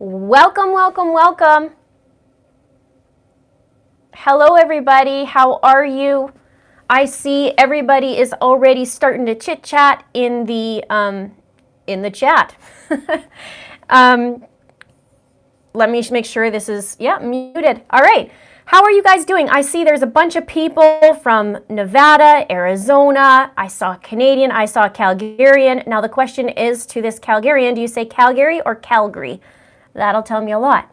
Welcome, welcome, welcome. Hello, everybody. How are you? I see everybody is already starting to chit chat in the chat. Let me make sure this is muted. All right. How are you guys doing? I see there's a bunch of people from Nevada, Arizona. I saw a Canadian. I saw a Calgarian. Now the question is to this Calgarian, do you say Calgary or Calgary? That'll tell me a lot.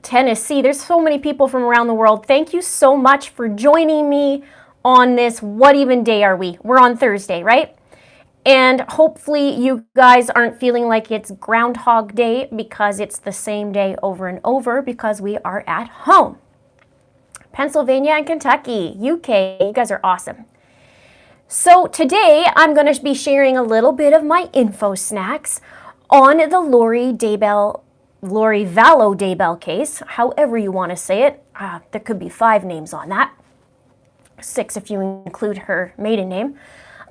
Tennessee, there's so many people from around the world. Thank you so much for joining me on this. What even day are we? We're on Thursday, right? And hopefully you guys aren't feeling like it's Groundhog Day because it's the same day over and over because we are at home. Pennsylvania and Kentucky, UK, you guys are awesome. So today I'm going to be sharing a little bit of my info snacks on the Laurie VALLOW DAYBELL case, however you want to say it. There could be 5 names on that. 6 if you include her maiden name.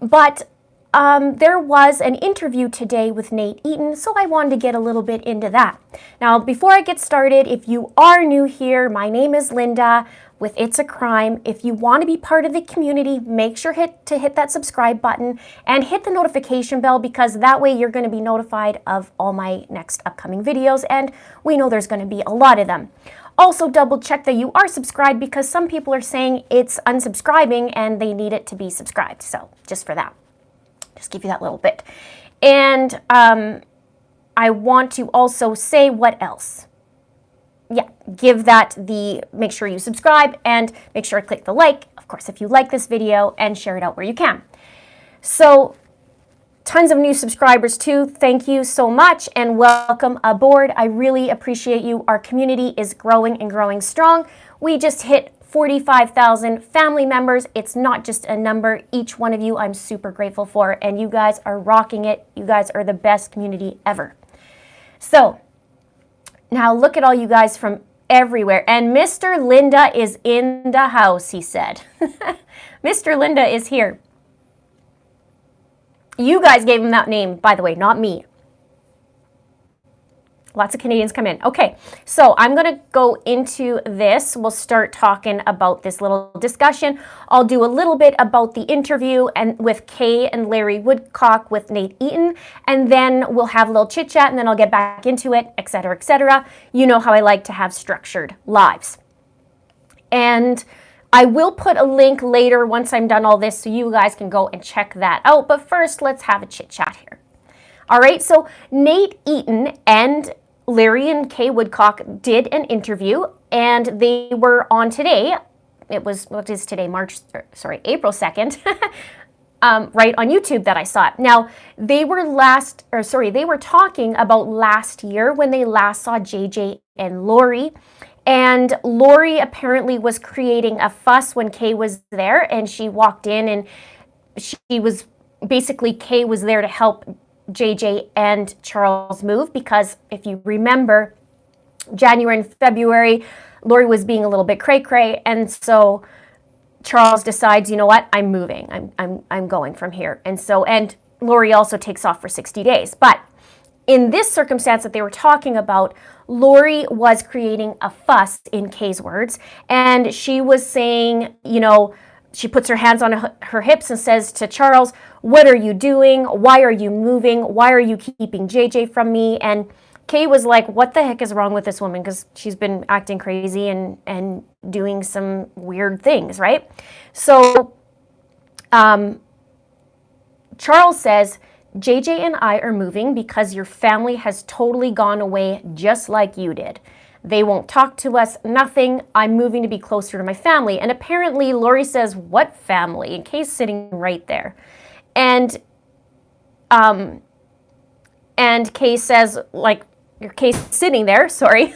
But there was an interview today with Nate Eaton, so I wanted to get a little bit into that. Now, before I get started, if you are new here, my name is Linda with It's a Crime. If you want to be part of the community, make sure to hit that subscribe button and hit the notification bell because that way you're going to be notified of all my next upcoming videos, and we know there's going to be a lot of them. Also, double check that you are subscribed because some people are saying it's unsubscribing and they need it to be subscribed. So just for that, just give you that little bit. And I want to also say what else. Yeah, give that make sure you subscribe and make sure to click the like, of course, if you like this video, and share it out where you can. So, tons of new subscribers too. Thank you so much and welcome aboard. I really appreciate you. Our community is growing and growing strong. We just hit 45,000 family members. It's not just a number. Each one of you I'm super grateful for, and you guys are rocking it. You guys are the best community ever. So, now look at all you guys from everywhere. And Mr. Linda is in the house, he said. Mr. Linda is here. You guys gave him that name, by the way, not me. Lots of Canadians come in. Okay, so I'm going to go into this. We'll start talking about this little discussion. I'll do a little bit about the interview and with Kay and Larry Woodcock with Nate Eaton, and then we'll have a little chit chat, and then I'll get back into it, etc., etc. You know how I like to have structured lives. And I will put a link later once I'm done all this so you guys can go and check that out. But first, let's have a chit chat here. All right, so Nate Eaton and Larry and Kay Woodcock did an interview, and they were on today. It was, what is today? April 2nd, right on YouTube that I saw it. Now, they were talking about last year when they last saw JJ and Laurie. And Laurie apparently was creating a fuss when Kay was there, and she walked in and Kay was there to help JJ and Charles move because if you remember, January and February, Laurie was being a little bit cray-cray, and so Charles decides, you know what, I'm moving. I'm going from here. And Laurie also takes off for 60 days. But in this circumstance that they were talking about, Laurie was creating a fuss, in Kay's words, and she was saying, you know, she puts her hands on her hips and says to Charles, what are you doing? Why are you moving? Why are you keeping JJ from me? And Kay was like, what the heck is wrong with this woman? Because she's been acting crazy and doing some weird things, right? So Charles says, JJ and I are moving because your family has totally gone away just like you did. They won't talk to us, nothing. I'm moving to be closer to my family. And apparently Laurie says, what family? And Kay's sitting right there. And Kay says, like, Kay's sitting there, sorry.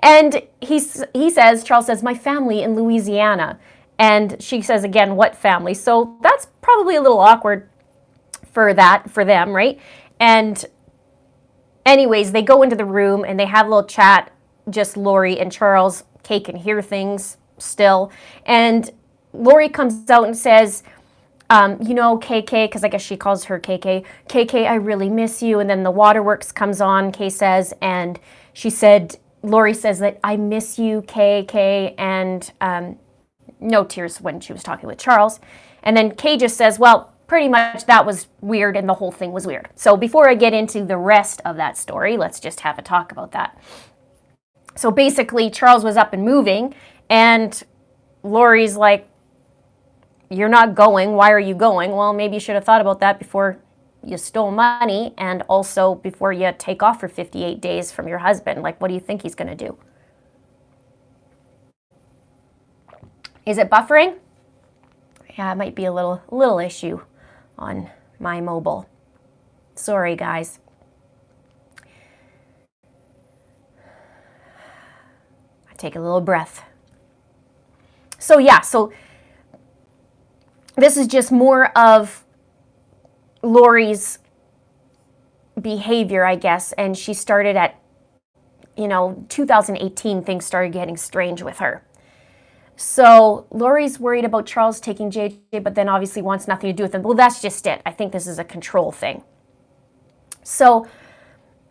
And Charles says, my family in Louisiana. And she says again, what family? So that's probably a little awkward for them, right? And anyways, they go into the room and they have a little chat, just Laurie and Charles. Kay can hear things still. And Laurie comes out and says, KK, because I guess she calls her KK, KK, I really miss you. And then the waterworks comes on, Kay says, and she said, Laurie says that I miss you, KK, and no tears when she was talking with Charles. And then Kay just says, well, pretty much that was weird and the whole thing was weird. So before I get into the rest of that story, let's just have a talk about that. So basically, Charles was up and moving, and Laurie's like, you're not going. Why are you going? Well, maybe you should have thought about that before you stole money and also before you take off for 58 days from your husband. Like, what do you think he's going to do? Is it buffering? Yeah, it might be a little issue on my mobile. Sorry, guys. I take a little breath. So yeah, this is just more of Laurie's behavior, I guess, and she started at, 2018, things started getting strange with her. So Laurie's worried about Charles taking JJ, but then obviously wants nothing to do with him. Well, that's just it. I think this is a control thing. So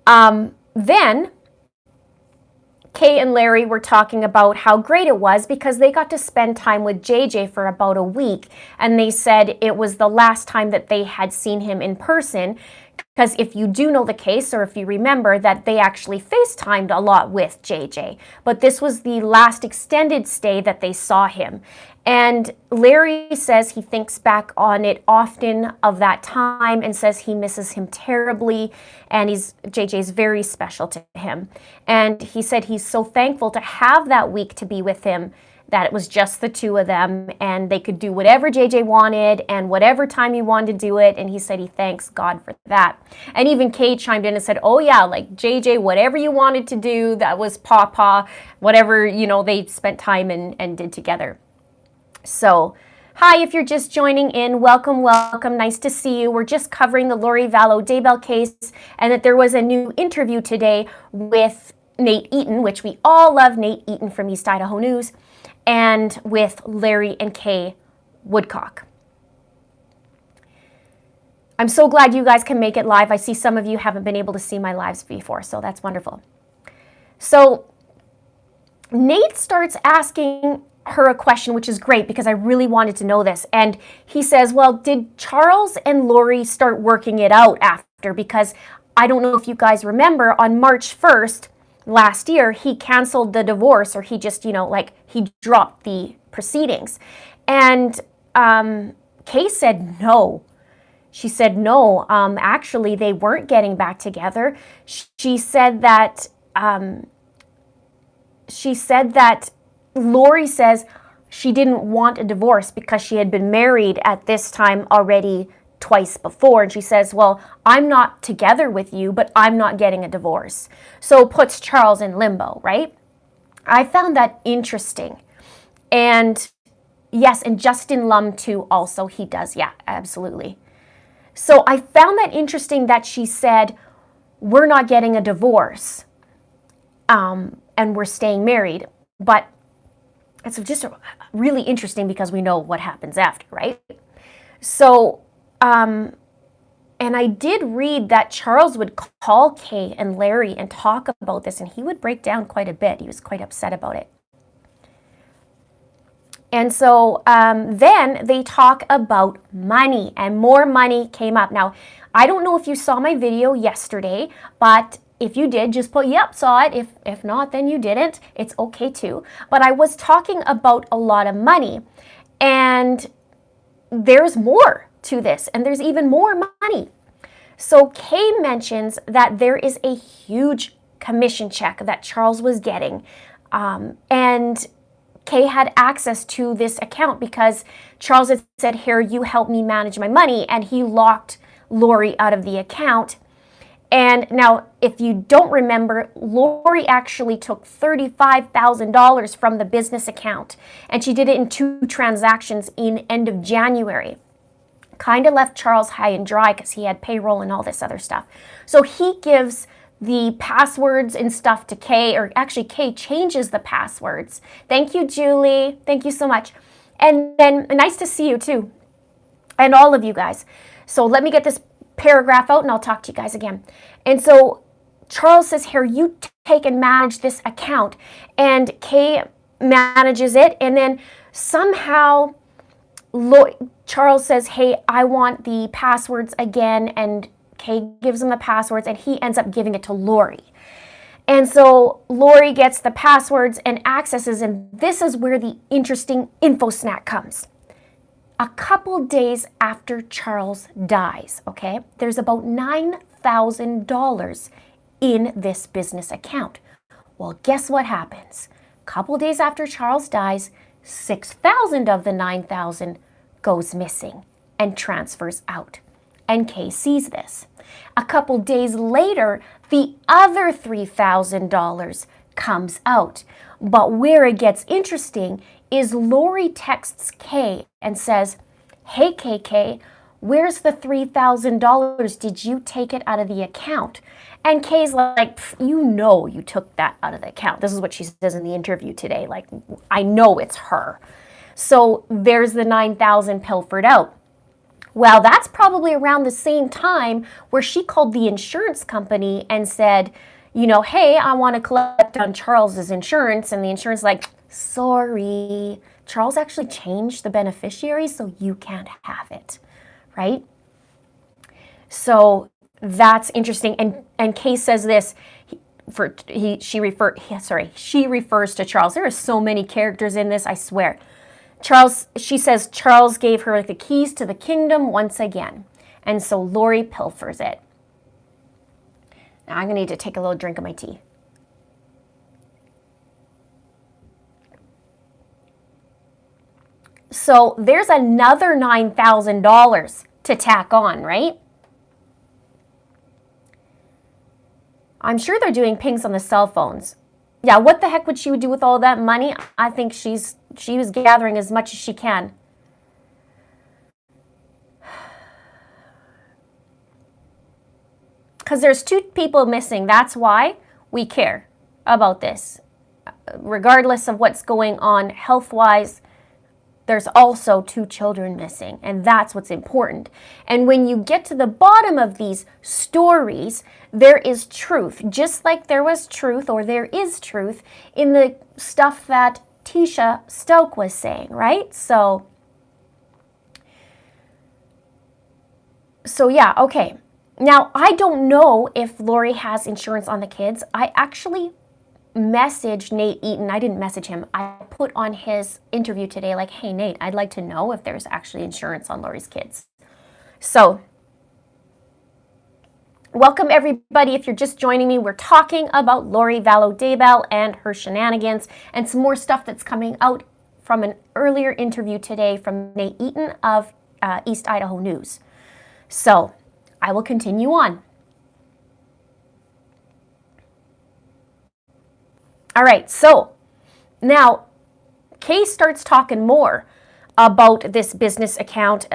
then Kay and Larry were talking about how great it was because they got to spend time with JJ for about a week. And they said it was the last time that they had seen him in person. Because if you do know the case, or if you remember that they actually FaceTimed a lot with JJ. But this was the last extended stay that they saw him. And Larry says he thinks back on it often of that time and says he misses him terribly. And JJ's very special to him. And he said he's so thankful to have that week to be with him, that it was just the two of them and they could do whatever JJ wanted and whatever time he wanted to do it. And he said he thanks God for that. And even Kay chimed in and said, oh yeah, like JJ, whatever you wanted to do, that was Papa, whatever, they spent time and did together. So, hi, if you're just joining in, welcome, nice to see you. We're just covering the Laurie VALLOW Daybell case and that there was a new interview today with Nate Eaton, which we all love Nate Eaton from East Idaho News, and with Larry and Kay Woodcock. I'm so glad you guys can make it live. I see some of you haven't been able to see my lives before, so that's wonderful. So Nate starts asking her a question, which is great because I really wanted to know this. And he says, well, did Charles and Laurie start working it out after? Because I don't know if you guys remember, on March 1st last year, he canceled the divorce, or he just, he dropped the proceedings. And Kay said no. She said no, actually they weren't getting back together. She said that Laurie says she didn't want a divorce because she had been married at this time already twice before. And she says, well, I'm not together with you, but I'm not getting a divorce. So puts Charles in limbo, right? I found that interesting. And yes, and Justin Lum too also, he does. Yeah, absolutely. So I found that interesting that she said, we're not getting a divorce and we're staying married. But it's just really interesting because we know what happens after, right? So, and I did read that Charles would call Kay and Larry and talk about this, and he would break down quite a bit. He was quite upset about it. And so then they talk about money, and more money came up. Now, I don't know if you saw my video yesterday, but if you did, just put, yep, saw it. If not, then you didn't. It's okay too. But I was talking about a lot of money, and there's more to this, and there's even more money. So Kay mentions that there is a huge commission check that Charles was getting, and Kay had access to this account because Charles had said, here, you help me manage my money, and he locked Laurie out of the account. And now, if you don't remember, Laurie actually took $35,000 from the business account, and she did it in 2 transactions in end of January. Kind of left Charles high and dry because he had payroll and all this other stuff. So he gives the passwords and stuff to Kay, or actually Kay changes the passwords. Thank you, Julie. Thank you so much. And then, nice to see you too. and all of you guys. So let me get this paragraph out and I'll talk to you guys again. And so Charles says here, you take and manage this account. And Kay manages it. And then somehow Charles says, hey, I want the passwords again. And Kay gives him the passwords and he ends up giving it to Laurie. And so Laurie gets the passwords and accesses, and this is where the interesting info snack comes. A couple days after Charles dies, okay, there's about $9,000 in this business account. Well, guess what happens? A couple days after Charles dies, 6,000 of the 9,000 goes missing and transfers out. And Kay sees this. A couple days later, the other $3,000 comes out. But where it gets interesting is Laurie texts Kay and says, hey, KK, where's the $3,000? Did you take it out of the account? And Kay's like, you know you took that out of the account. This is what she says in the interview today. Like, I know it's her. So there's the 9,000 pilfered out. Well, that's probably around the same time where she called the insurance company and said, you know, hey, I want to collect on Charles's insurance. And the insurance like, sorry, Charles actually changed the beneficiary, so you can't have it, right? So that's interesting. And Kay says this, she refers to Charles. There are so many characters in this, I swear. She says Charles gave her the keys to the kingdom once again. And so Laurie pilfers it. Now I'm going to need to take a little drink of my tea. So there's another $9,000 to tack on, right? I'm sure they're doing pings on the cell phones. Yeah, what the heck would she do with all that money? I think she was gathering as much as she can. Because there's 2 people missing. That's why we care about this. Regardless of what's going on health-wise, there's also 2 children missing, and that's what's important. And when you get to the bottom of these stories, there is truth, just like there was truth, or there is truth, in the stuff that Tisha Stoke was saying, right? So yeah, okay. Now, I don't know if Laurie has insurance on the kids. I actually messaged Nate Eaton. I didn't message him. I put on his interview today like, hey, Nate, I'd like to know if there's actually insurance on Laurie's kids. So welcome, everybody. If you're just joining me, we're talking about Laurie VALLOW Daybell and her shenanigans and some more stuff that's coming out from an earlier interview today from Nate Eaton of East Idaho News. So I will continue on. All right, so now Kay starts talking more about this business account.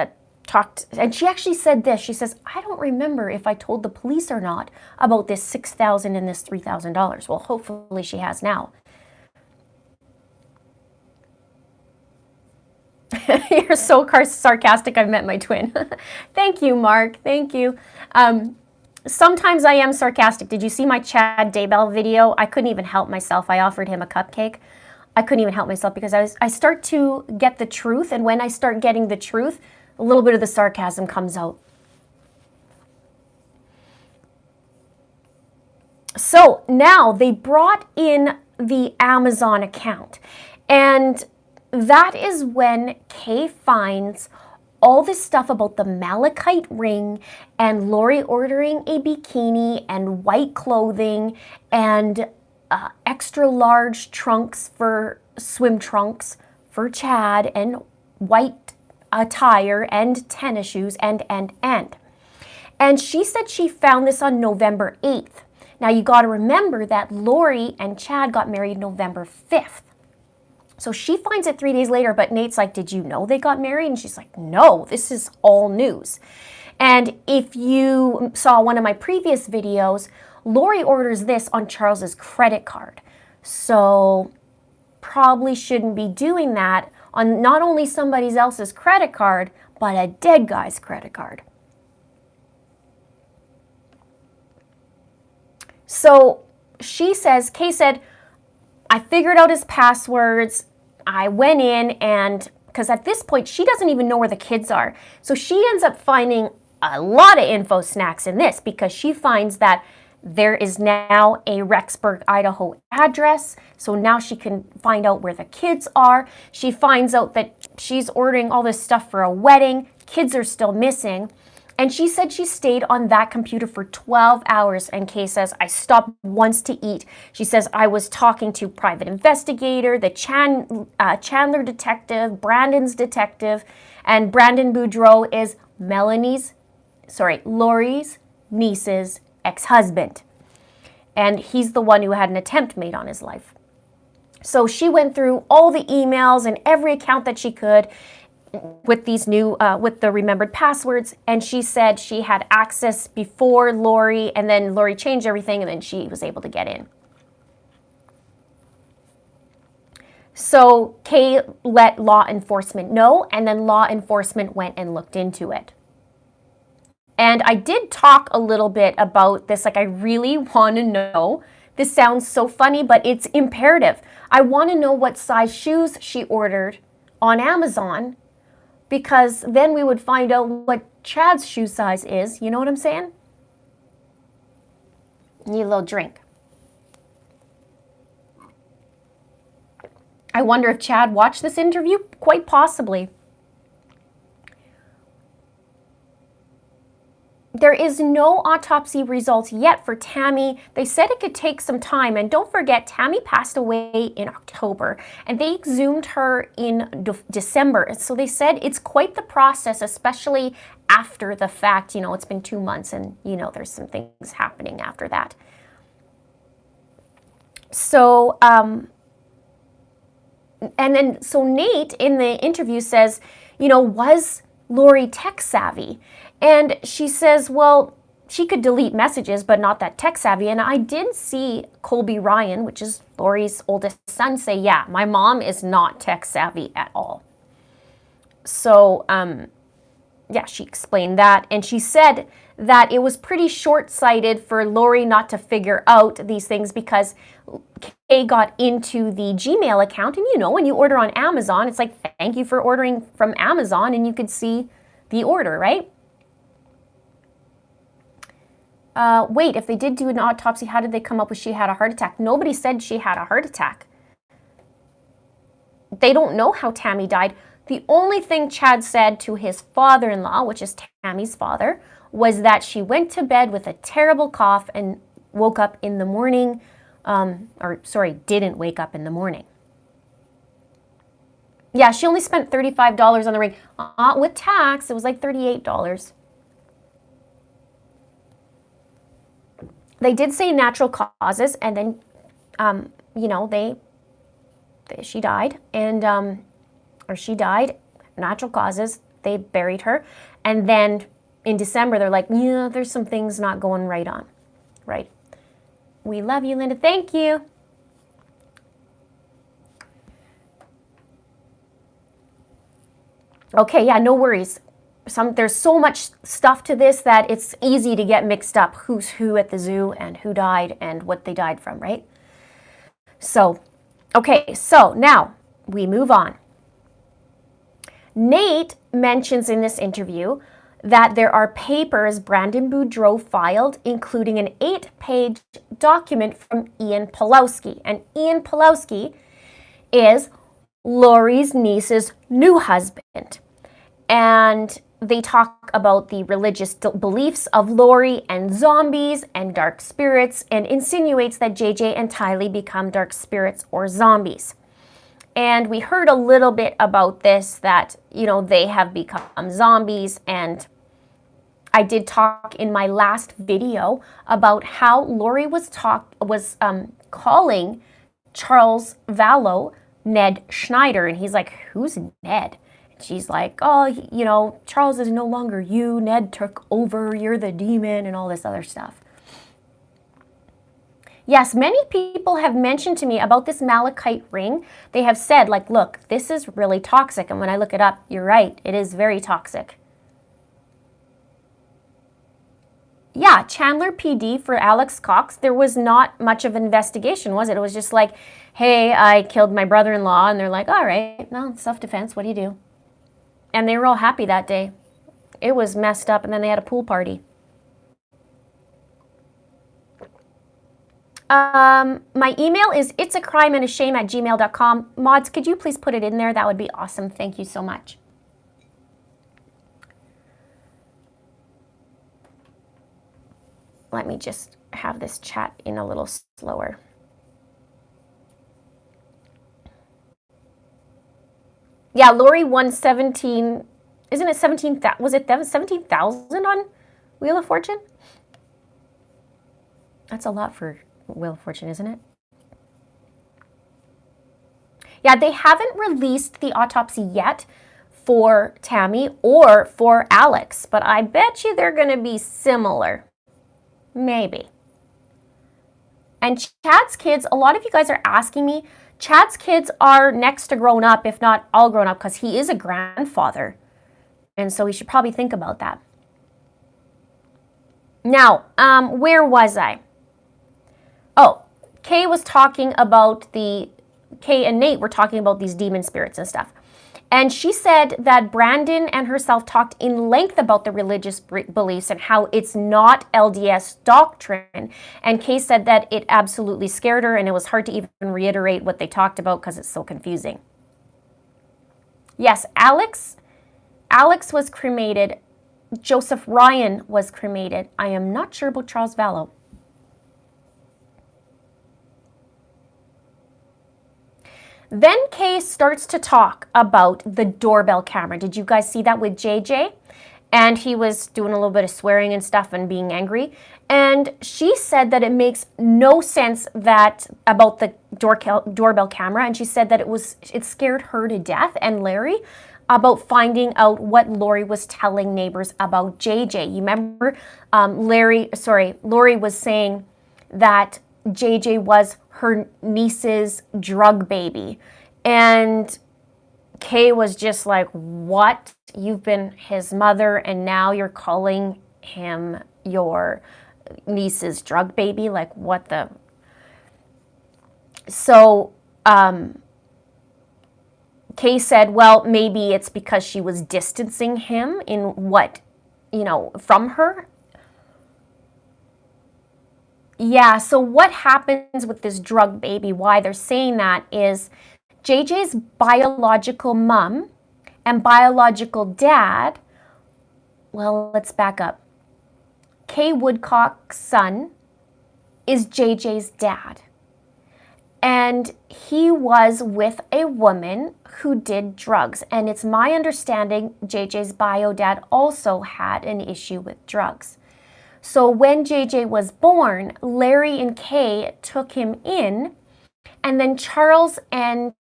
And she actually said this. She says, I don't remember if I told the police or not about this $6,000 and this $3,000. Well, hopefully she has now. You're so sarcastic. I've met my twin. Thank you, Mark. Thank you. Sometimes I am sarcastic. Did you see my Chad Daybell video? I couldn't even help myself. I offered him a cupcake. I couldn't even help myself because I start to get the truth. And when I start getting the truth, a little bit of the sarcasm comes out. So now they brought in the Amazon account. And that is when Kay finds all this stuff about the malachite ring and Laurie ordering a bikini and white clothing and extra large trunks for swim trunks for Chad and white attire and tennis shoes and. And she said she found this on November 8th. Now you got to remember that Laurie and Chad got married November 5th. So she finds it 3 days later, but Nate's like, did you know they got married? And she's like, no, this is all news. And if you saw one of my previous videos, Laurie orders this on Charles's credit card. So probably shouldn't be doing that on not only somebody else's credit card, but a dead guy's credit card. So she says, Kay said, I figured out his passwords. I went in and, because at this point, she doesn't even know where the kids are. So she ends up finding a lot of info snacks in this because she finds that there is now a Rexburg, Idaho address. So now she can find out where the kids are. She finds out that she's ordering all this stuff for a wedding. Kids are still missing. And she said she stayed on that computer for 12 hours. And Kay says, I stopped once to eat. She says, I was talking to private investigator, the Chandler detective, Brandon's detective, and Brandon Boudreau is Laurie's niece's ex-husband. And he's the one who had an attempt made on his life. So she went through all the emails and every account that she could with these new, with the remembered passwords. And she said she had access before Laurie, and then Laurie changed everything, and then she was able to get in. So Kay let law enforcement know, and then law enforcement went and looked into it. And I did talk a little bit about this, like I really want to know. This sounds so funny, but it's imperative. I want to know what size shoes she ordered on Amazon, because then we would find out what Chad's shoe size is. You know what I'm saying? Need a little drink. I wonder if Chad watched this interview. Quite possibly. There is no autopsy results yet for Tammy. They said it could take some time. And don't forget, Tammy passed away in October and they exhumed her in December. So they said it's quite the process, especially after the fact. You know, it's been 2 months and, you know, there's some things happening after that. So, so Nate in the interview says, you know, was Laurie tech savvy? And she says, well, she could delete messages, but not that tech savvy. And I did see Colby Ryan, which is Laurie's oldest son, say, yeah, my mom is not tech savvy at all. So, yeah, she explained that. And she said that it was pretty short-sighted for Laurie not to figure out these things because Kay got into the Gmail account. And, you know, when you order on Amazon, it's like, thank you for ordering from Amazon. And you could see the order, right? Wait, if they did do an autopsy, how did they come up with she had a heart attack? Nobody said she had a heart attack. They don't know how Tammy died. The only thing Chad said to his father-in-law, which is Tammy's father, was that she went to bed with a terrible cough and woke up in the morning, didn't wake up in the morning. Yeah, she only spent $35 on the ring. With tax, it was like $38. They did say natural causes, and then, you know, she died, and, she died, natural causes, they buried her, and then in December, they're like, yeah, there's some things not going right on, right? We love you, Linda, thank you. Okay, yeah, no worries. There's so much stuff to this that it's easy to get mixed up. Who's who at the zoo and who died and what they died from, right? So, okay, so now we move on. Nate mentions in this interview that there are papers Brandon Boudreau filed, including an 8-page document from Ian Pelosi. And Ian Pelosi is Laurie's niece's new husband. And they talk about the religious beliefs of Laurie and zombies and dark spirits, and insinuates that JJ and Tylee become dark spirits or zombies. And we heard a little bit about this, that, you know, they have become zombies. And I did talk in my last video about how Laurie was calling Charles VALLOW Ned Schneider. And he's like, who's Ned? She's like, oh, you know, Charles is no longer you. Ned took over. You're the demon and all this other stuff. Yes, many people have mentioned to me about this malachite ring. They have said, like, look, this is really toxic. And when I look it up, you're right, it is very toxic. Yeah, Chandler PD for Alex Cox, there was not much of an investigation, was it? It was just like, hey, I killed my brother-in-law, and they're like, all right, no, self-defense, what do you do? And they were all happy that day. It was messed up, and then they had a pool party. My email is itsacrimeandashame@gmail.com. Mods, could you please put it in there? That would be awesome. Thank you so much. Let me just have this chat in a little slower. Yeah, Laurie won 17, isn't it 17, was it 17,000 on Wheel of Fortune? That's a lot for Wheel of Fortune, isn't it? Yeah, they haven't released the autopsy yet for Tammy or for Alex, but I bet you they're going to be similar. Maybe. And Chad's kids, a lot of you guys are asking me, Chad's kids are next to grown up, if not all grown up, because he is a grandfather. And so we should probably think about that. Now, where was I? Oh, Kay was talking about Kay and Nate were talking about these demon spirits and stuff. And she said that Brandon and herself talked in length about the religious beliefs and how it's not LDS doctrine. And Kay said that it absolutely scared her and it was hard to even reiterate what they talked about because it's so confusing. Yes, Alex was cremated. Joseph Ryan was cremated. I am not sure about Charles VALLOW. Then Kay starts to talk about the doorbell camera. Did you guys see that with JJ? And he was doing a little bit of swearing and stuff and being angry. And she said that it makes no sense that about the doorbell camera. And she said that it scared her to death and Larry about finding out what Laurie was telling neighbors about JJ. You remember Laurie was saying that JJ was her niece's drug baby. And Kay was just like, what? You've been his mother and now you're calling him your niece's drug baby? Like, what the? So, Kay said, well, maybe it's because she was distancing him from her. Yeah, so what happens with this drug baby, why they're saying that is JJ's biological mom and biological dad, well, let's back up. Kay Woodcock's son is JJ's dad. And he was with a woman who did drugs. And it's my understanding JJ's bio dad also had an issue with drugs. So when JJ was born, Larry and Kay took him in, and then Charles and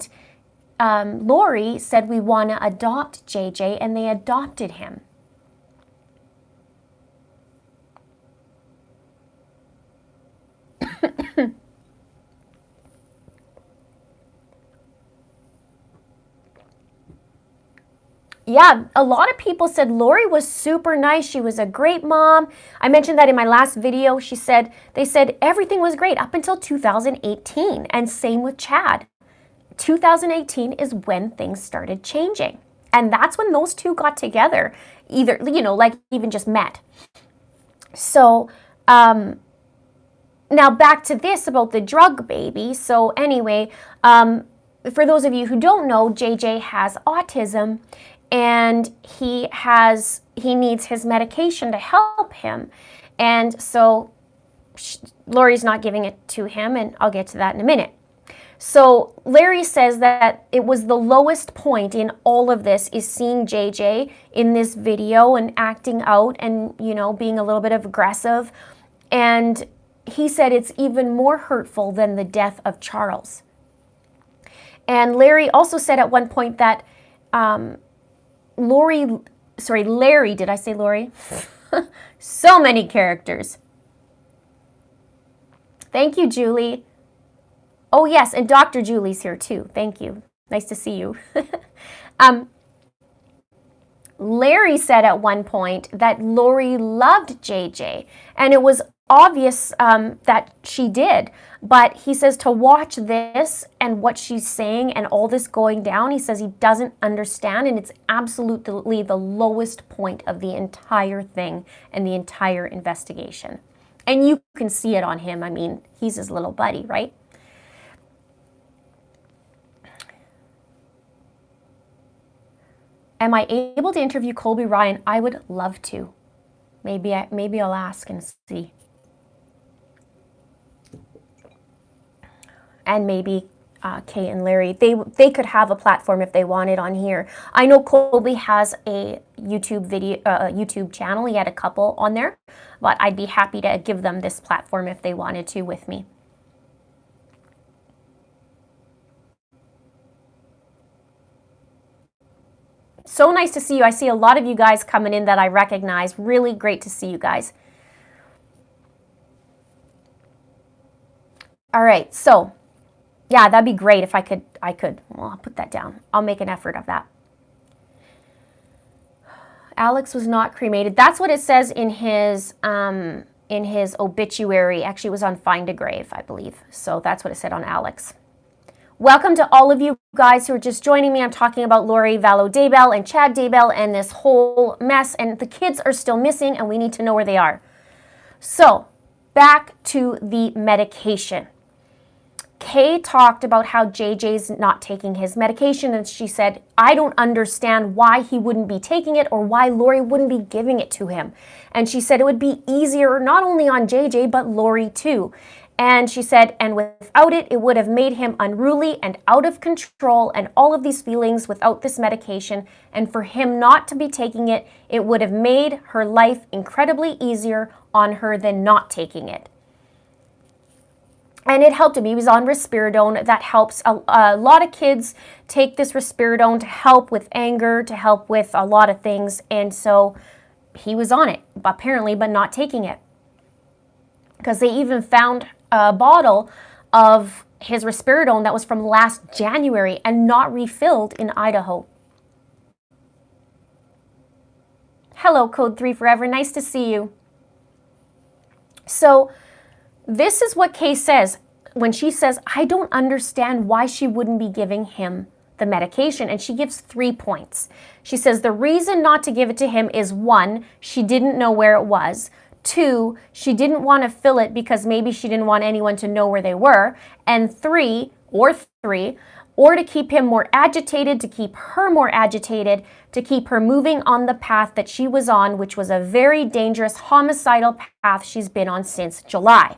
Laurie said, we want to adopt JJ, and they adopted him. Yeah, a lot of people said Laurie was super nice. She was a great mom. I mentioned that in my last video. They said everything was great up until 2018. And same with Chad. 2018 is when things started changing. And that's when those two got together, either, like even just met. So, now back to this about the drug baby. So anyway, for those of you who don't know, JJ has autism. And he needs his medication to help him. And so Laurie's not giving it to him, and I'll get to that in a minute. So Larry says that it was the lowest point in all of this is seeing JJ in this video and acting out and, being a little bit of aggressive. And he said it's even more hurtful than the death of Charles. And Larry also said at one point that Larry, did I say Laurie? So many characters. Thank you, Julie. Oh, yes, and Dr. Julie's here too. Thank you. Nice to see you. Larry said at one point that Laurie loved JJ, and it was obvious that she did. But he says to watch this and what she's saying and all this going down, he says he doesn't understand, and it's absolutely the lowest point of the entire thing and the entire investigation. And you can see it on him. I mean, he's his little buddy, right? Am I able to interview Colby Ryan? I would love to. Maybe I'll ask and see. And maybe Kay and Larry, they could have a platform if they wanted on here. I know Colby has a YouTube YouTube channel. He had a couple on there, but I'd be happy to give them this platform if they wanted to with me. So nice to see you. I see a lot of you guys coming in that I recognize. Really great to see you guys. All right, so yeah, that'd be great if I could. Well, I'll put that down. I'll make an effort of that. Alex was not cremated. That's what it says in his obituary. Actually, it was on Find a Grave, I believe. So that's what it said on Alex. Welcome to all of you guys who are just joining me. I'm talking about Laurie, VALLOW Daybell, and Chad Daybell and this whole mess. And the kids are still missing, and we need to know where they are. So back to the medication. Kay talked about how JJ's not taking his medication, and she said, I don't understand why he wouldn't be taking it or why Laurie wouldn't be giving it to him. And she said it would be easier not only on JJ, but Laurie too. And she said, and without it, it would have made him unruly and out of control and all of these feelings without this medication. And for him not to be taking it, it would have made her life incredibly easier on her than not taking it. And it helped him. He was on risperidone. That helps. A lot of kids take this risperidone to help with anger, to help with a lot of things. And so he was on it, apparently, but not taking it. Because they even found a bottle of his risperidone that was from last January and not refilled in Idaho. Hello, Code 3 Forever. Nice to see you. So this is what Kay says when she says, I don't understand why she wouldn't be giving him the medication. And she gives 3 points. She says the reason not to give it to him is 1, she didn't know where it was. 2, she didn't want to fill it because maybe she didn't want anyone to know where they were. And 3, or to keep him more agitated, to keep her more agitated, to keep her moving on the path that she was on, which was a very dangerous homicidal path she's been on since July.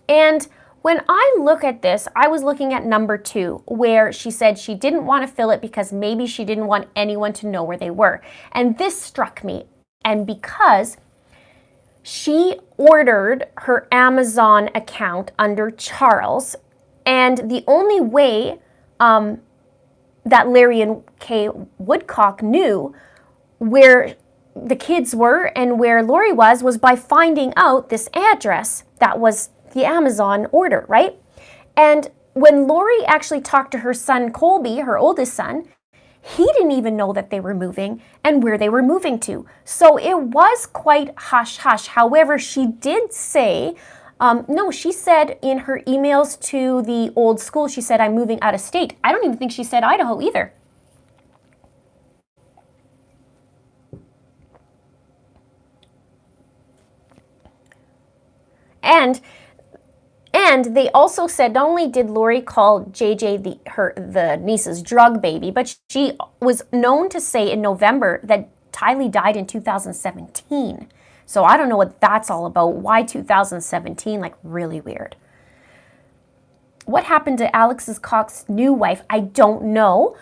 And when I look at this, I was looking at number 2, where she said she didn't want to fill it because maybe she didn't want anyone to know where they were. And this struck me. And because she ordered her Amazon account under Charles, and the only way that Larry and Kay Woodcock knew where the kids were and where Laurie was by finding out this address that was the Amazon order, right? And when Laurie actually talked to her son Colby, her oldest son, he didn't even know that they were moving and where they were moving to. So it was quite hush-hush. However, she did say, no, she said in her emails to the old school, she said, I'm moving out of state. I don't even think she said Idaho either. And they also said not only did Laurie call JJ the niece's drug baby, but she was known to say in November that Tylee died in 2017. So I don't know what that's all about. Why 2017? Like, really weird. What happened to Alex's Cox's new wife? I don't know.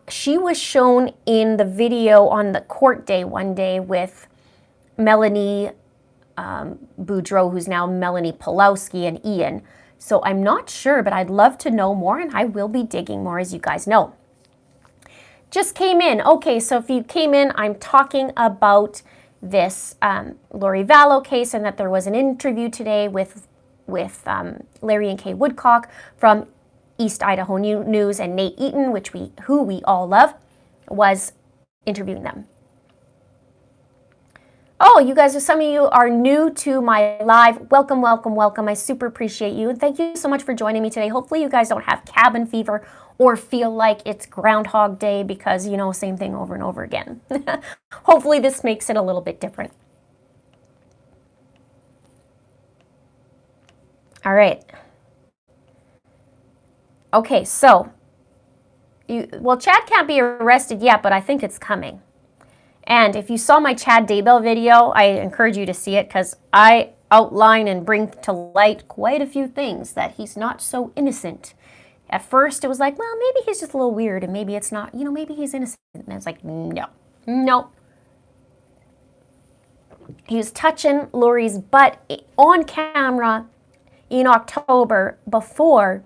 She was shown in the video on the court day one day with Melanie Boudreau, who's now Melanie Pelosi, and Ian. So I'm not sure, but I'd love to know more, and I will be digging more, as you guys know. Just came in. Okay, so if you came in, I'm talking about this Laurie VALLOW case, and that there was an interview today with with Larry and Kay Woodcock from East Idaho News, and Nate Eaton, who we all love, was interviewing them. Oh, you guys, some of you are new to my live. Welcome, welcome, welcome. I super appreciate you. And thank you so much for joining me today. Hopefully you guys don't have cabin fever or feel like it's Groundhog Day because, you know, same thing over and over again. Hopefully this makes it a little bit different. All right. Okay, so, Chad can't be arrested yet, but I think it's coming. And if you saw my Chad Daybell video, I encourage you to see it because I outline and bring to light quite a few things that he's not so innocent. At first, it was like, well, maybe he's just a little weird and maybe it's not, maybe he's innocent. And it's like, no. He was touching Laurie's butt on camera in October before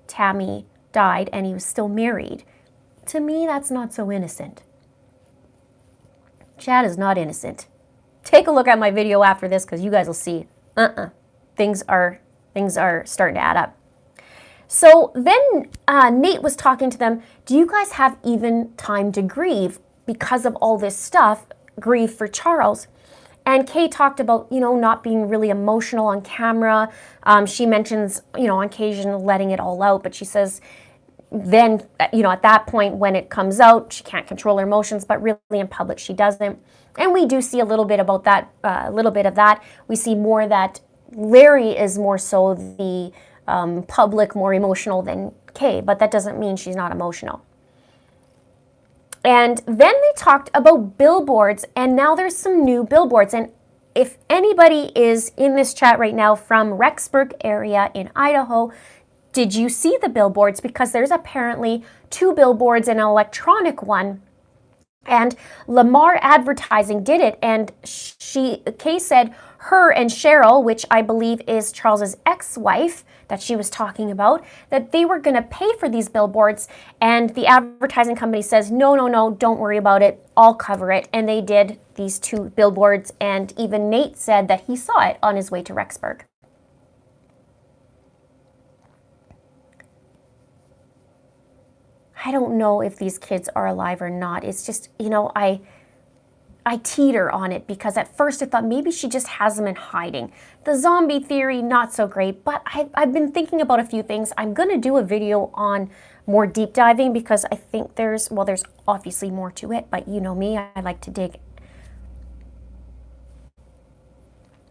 Tammy died and he was still married. To me, that's not so innocent. Chad is not innocent. Take a look at my video after this because you guys will see. Things are starting to add up. So then Nate was talking to them. Do you guys have even time to grieve because of all this stuff? Grieve for Charles. And Kay talked about, not being really emotional on camera. She mentions, on occasion letting it all out, but she says then, at that point when it comes out, she can't control her emotions, but really in public she doesn't. And we do see a little bit about that, of that. We see more that Larry is more so the public, more emotional than Kay, but that doesn't mean she's not emotional. And then they talked about billboards, and now there's some new billboards. And if anybody is in this chat right now from Rexburg area in Idaho, did you see the billboards? Because there's apparently 2 billboards and an electronic one. And Lamar Advertising did it. And Kay said her and Cheryl, which I believe is Charles's ex-wife that she was talking about, that they were going to pay for these billboards. And the advertising company says, no, don't worry about it. I'll cover it. And they did these 2 billboards. And even Nate said that he saw it on his way to Rexburg. I don't know if these kids are alive or not. It's just, I teeter on it because at first I thought maybe she just has them in hiding. The zombie theory, not so great, but I've been thinking about a few things. I'm going to do a video on more deep diving because I think there's obviously more to it, but you know me, I like to dig.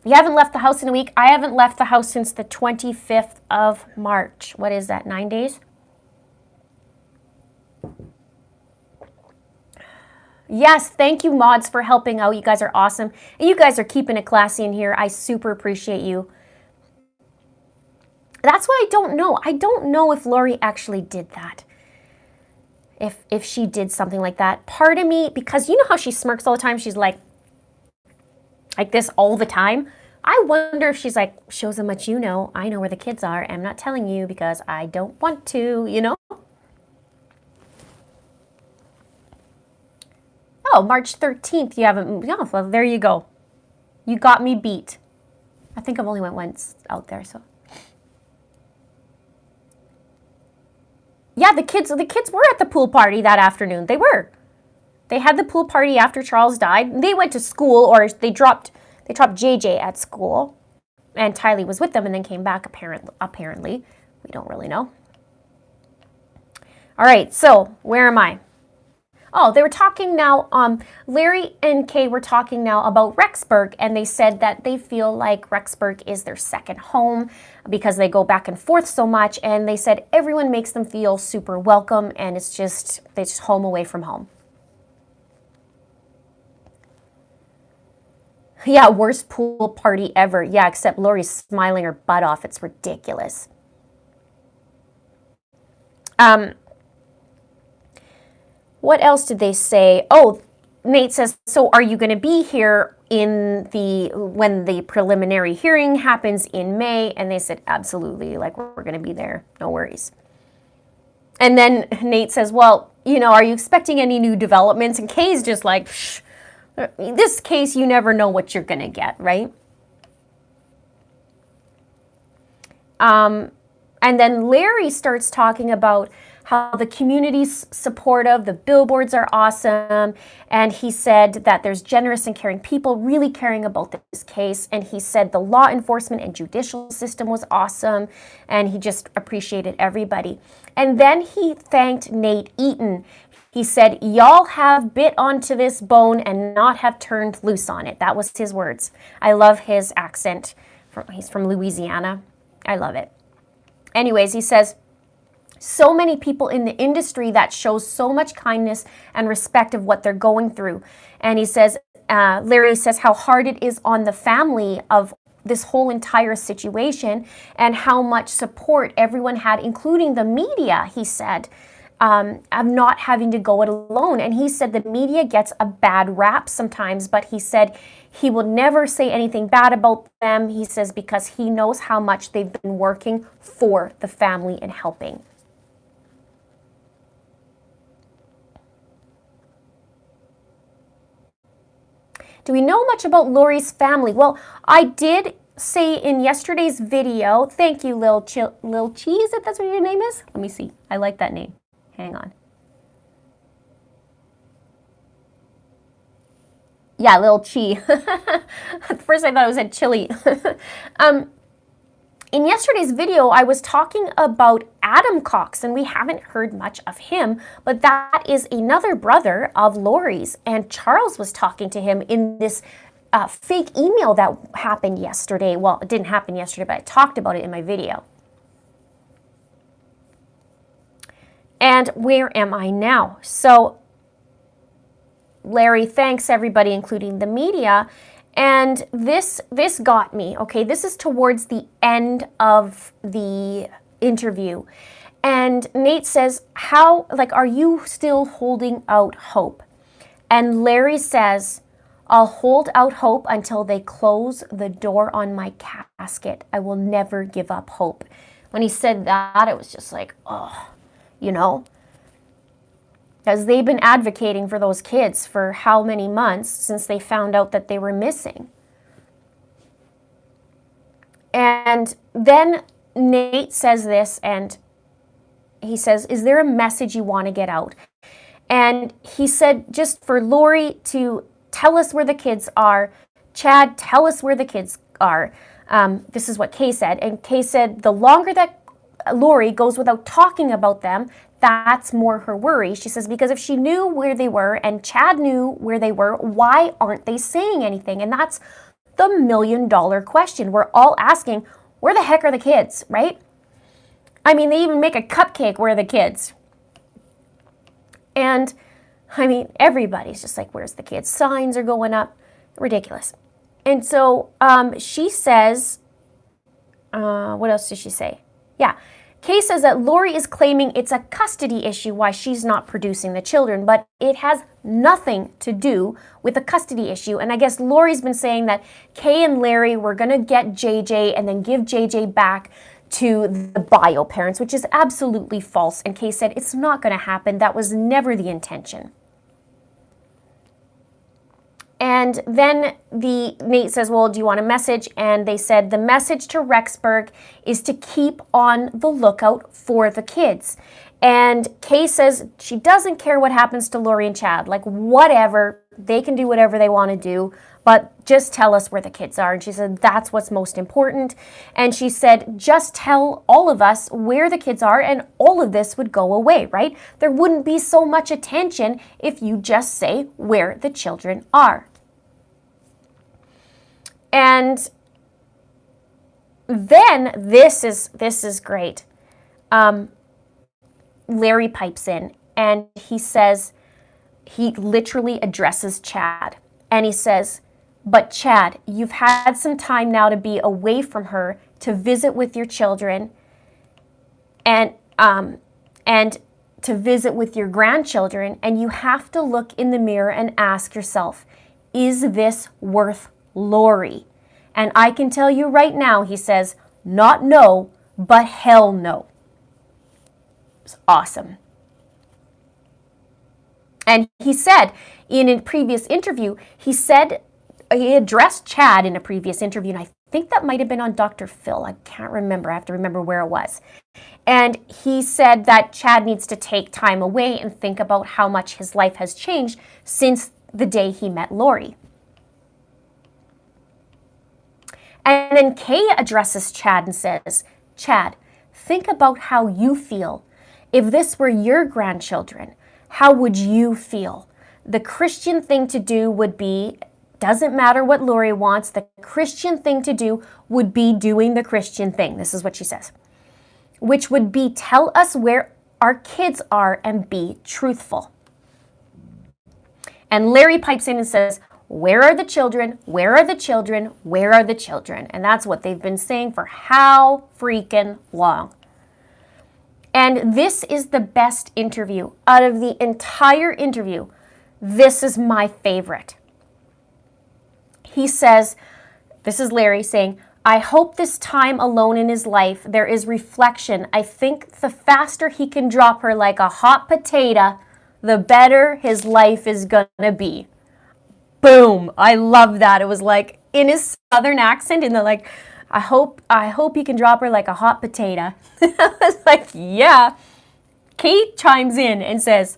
You haven't left the house in a week? I haven't left the house since the 25th of March. What is that, 9 days? Yes, thank you, mods, for helping out. You guys are awesome. And you guys are keeping it classy in here. I super appreciate you. That's why I don't know. I don't know if Laurie actually did that. If she did something like that. Part of me, because you know how she smirks all the time? She's like this all the time. I wonder if she's like, shows how much you know. I know where the kids are. I'm not telling you because I don't want to, Oh, March 13th, you haven't, well, there you go. You got me beat. I think I've only went once out there, so. Yeah, the kids were at the pool party that afternoon. They were. They had the pool party after Charles died. They went to school, or they dropped JJ at school, and Tylee was with them and then came back, apparently. We don't really know. All right, so where am I? Oh, they were talking now, Larry and Kay were talking now about Rexburg, and they said that they feel like Rexburg is their second home because they go back and forth so much, and they said everyone makes them feel super welcome, and it's just home away from home. Yeah, worst pool party ever. Yeah, except Laurie's smiling her butt off. It's ridiculous. What else did they say? Oh, Nate says, so are you going to be here when the preliminary hearing happens in May? And they said, absolutely, like we're going to be there. No worries. And then Nate says, well, are you expecting any new developments? And Kay's just like, shh, in this case, you never know what you're going to get, right? And then Larry starts talking about how the community's supportive, the Billboards are awesome, and he said that there's generous and caring people really caring about this case, and he said the law enforcement and judicial system was awesome, and he just appreciated everybody. And then he thanked Nate Eaton. He said, y'all have bit onto this bone and not have turned loose on it. That was his words. I love his accent. He's from Louisiana. I love it. Anyways, he says, so many people in the industry that shows so much kindness and respect of what they're going through. And he says, Larry says how hard it is on the family of this whole entire situation and how much support everyone had, including the media, he said, of not having to go it alone. And he said the media gets a bad rap sometimes, but he said he will never say anything bad about them. He says because he knows how much they've been working for the family and helping. Do we know much about Laurie's family? Well, I did say in yesterday's video, thank you, Lil Cheese, if that's what your name is. Let me see. I like that name. Hang on. Yeah, Lil Chi. At first I thought it was a chili. In yesterday's video, I was talking about Adam Cox, and we haven't heard much of him, but that is another brother of Laurie's, and Charles was talking to him in this fake email that happened yesterday. Well, it didn't happen yesterday, but I talked about it in my video. And where am I now? So Larry thanks everybody, including the media. And this got me, okay? This is towards the end of the interview. And Nate says, are you still holding out hope? And Larry says, I'll hold out hope until they close the door on my casket. I will never give up hope. When he said that, it was just like, oh, you know? Because they've been advocating for those kids for how many months since they found out that they were missing. And then Nate says this, and he says, is there a message you want to get out? And he said, just for Laurie to tell us where the kids are. Chad, tell us where the kids are. This is what Kay said. And Kay said, the longer that Laurie goes without talking about them, that's more her worry. She says, because if she knew where they were and Chad knew where they were, why aren't they saying anything? And that's the $1 million question. We're all asking, where the heck are the kids, right? I mean, they even make a cupcake, where are the kids? And I mean, everybody's just like, where's the kids? Signs are going up. Ridiculous. And so she says, what else did she say? Yeah. Kay says that Laurie is claiming it's a custody issue why she's not producing the children, but it has nothing to do with the custody issue. And I guess Laurie's been saying that Kay and Larry were going to get JJ and then give JJ back to the bio parents, which is absolutely false. And Kay said it's not going to happen. That was never the intention. And then Nate says, well, do you want a message? And they said the message to Rexburg is to keep on the lookout for the kids. And Kay says she doesn't care what happens to Laurie and Chad. Like, whatever, they can do whatever they want to do, but just tell us where the kids are. And she said that's what's most important. And she said, just tell all of us where the kids are and all of this would go away, right? There wouldn't be so much attention if you just say where the children are. And then this is great. Larry pipes in and he says, he literally addresses Chad. And he says, but Chad, you've had some time now to be away from her, to visit with your children and to visit with your grandchildren. And you have to look in the mirror and ask yourself, is this worth Laurie? And I can tell you right now, he says, not no, but hell no. It's awesome. And he said in a previous interview, he addressed Chad in a previous interview, and I think that might have been on Dr. Phil. I can't remember. I have to remember where it was. And he said that Chad needs to take time away and think about how much his life has changed since the day he met Laurie. And then Kay addresses Chad and says, Chad, think about how you feel. If this were your grandchildren, how would you feel? The Christian thing to do would be, doesn't matter what Laurie wants, the Christian thing to do would be doing the Christian thing. This is what she says. Which would be tell us where our kids are and be truthful. And Larry pipes in and says, where are the children? Where are the children? Where are the children? And that's what they've been saying for how freaking long. And this is the best interview. Out of the entire interview, this is my favorite. He says, this is Larry saying, I hope this time alone in his life, there is reflection. I think the faster he can drop her like a hot potato, the better his life is gonna be. Boom. I love that. It was like in his southern accent and they're like, I hope he can drop her like a hot potato. I was like, yeah. Kate chimes in and says,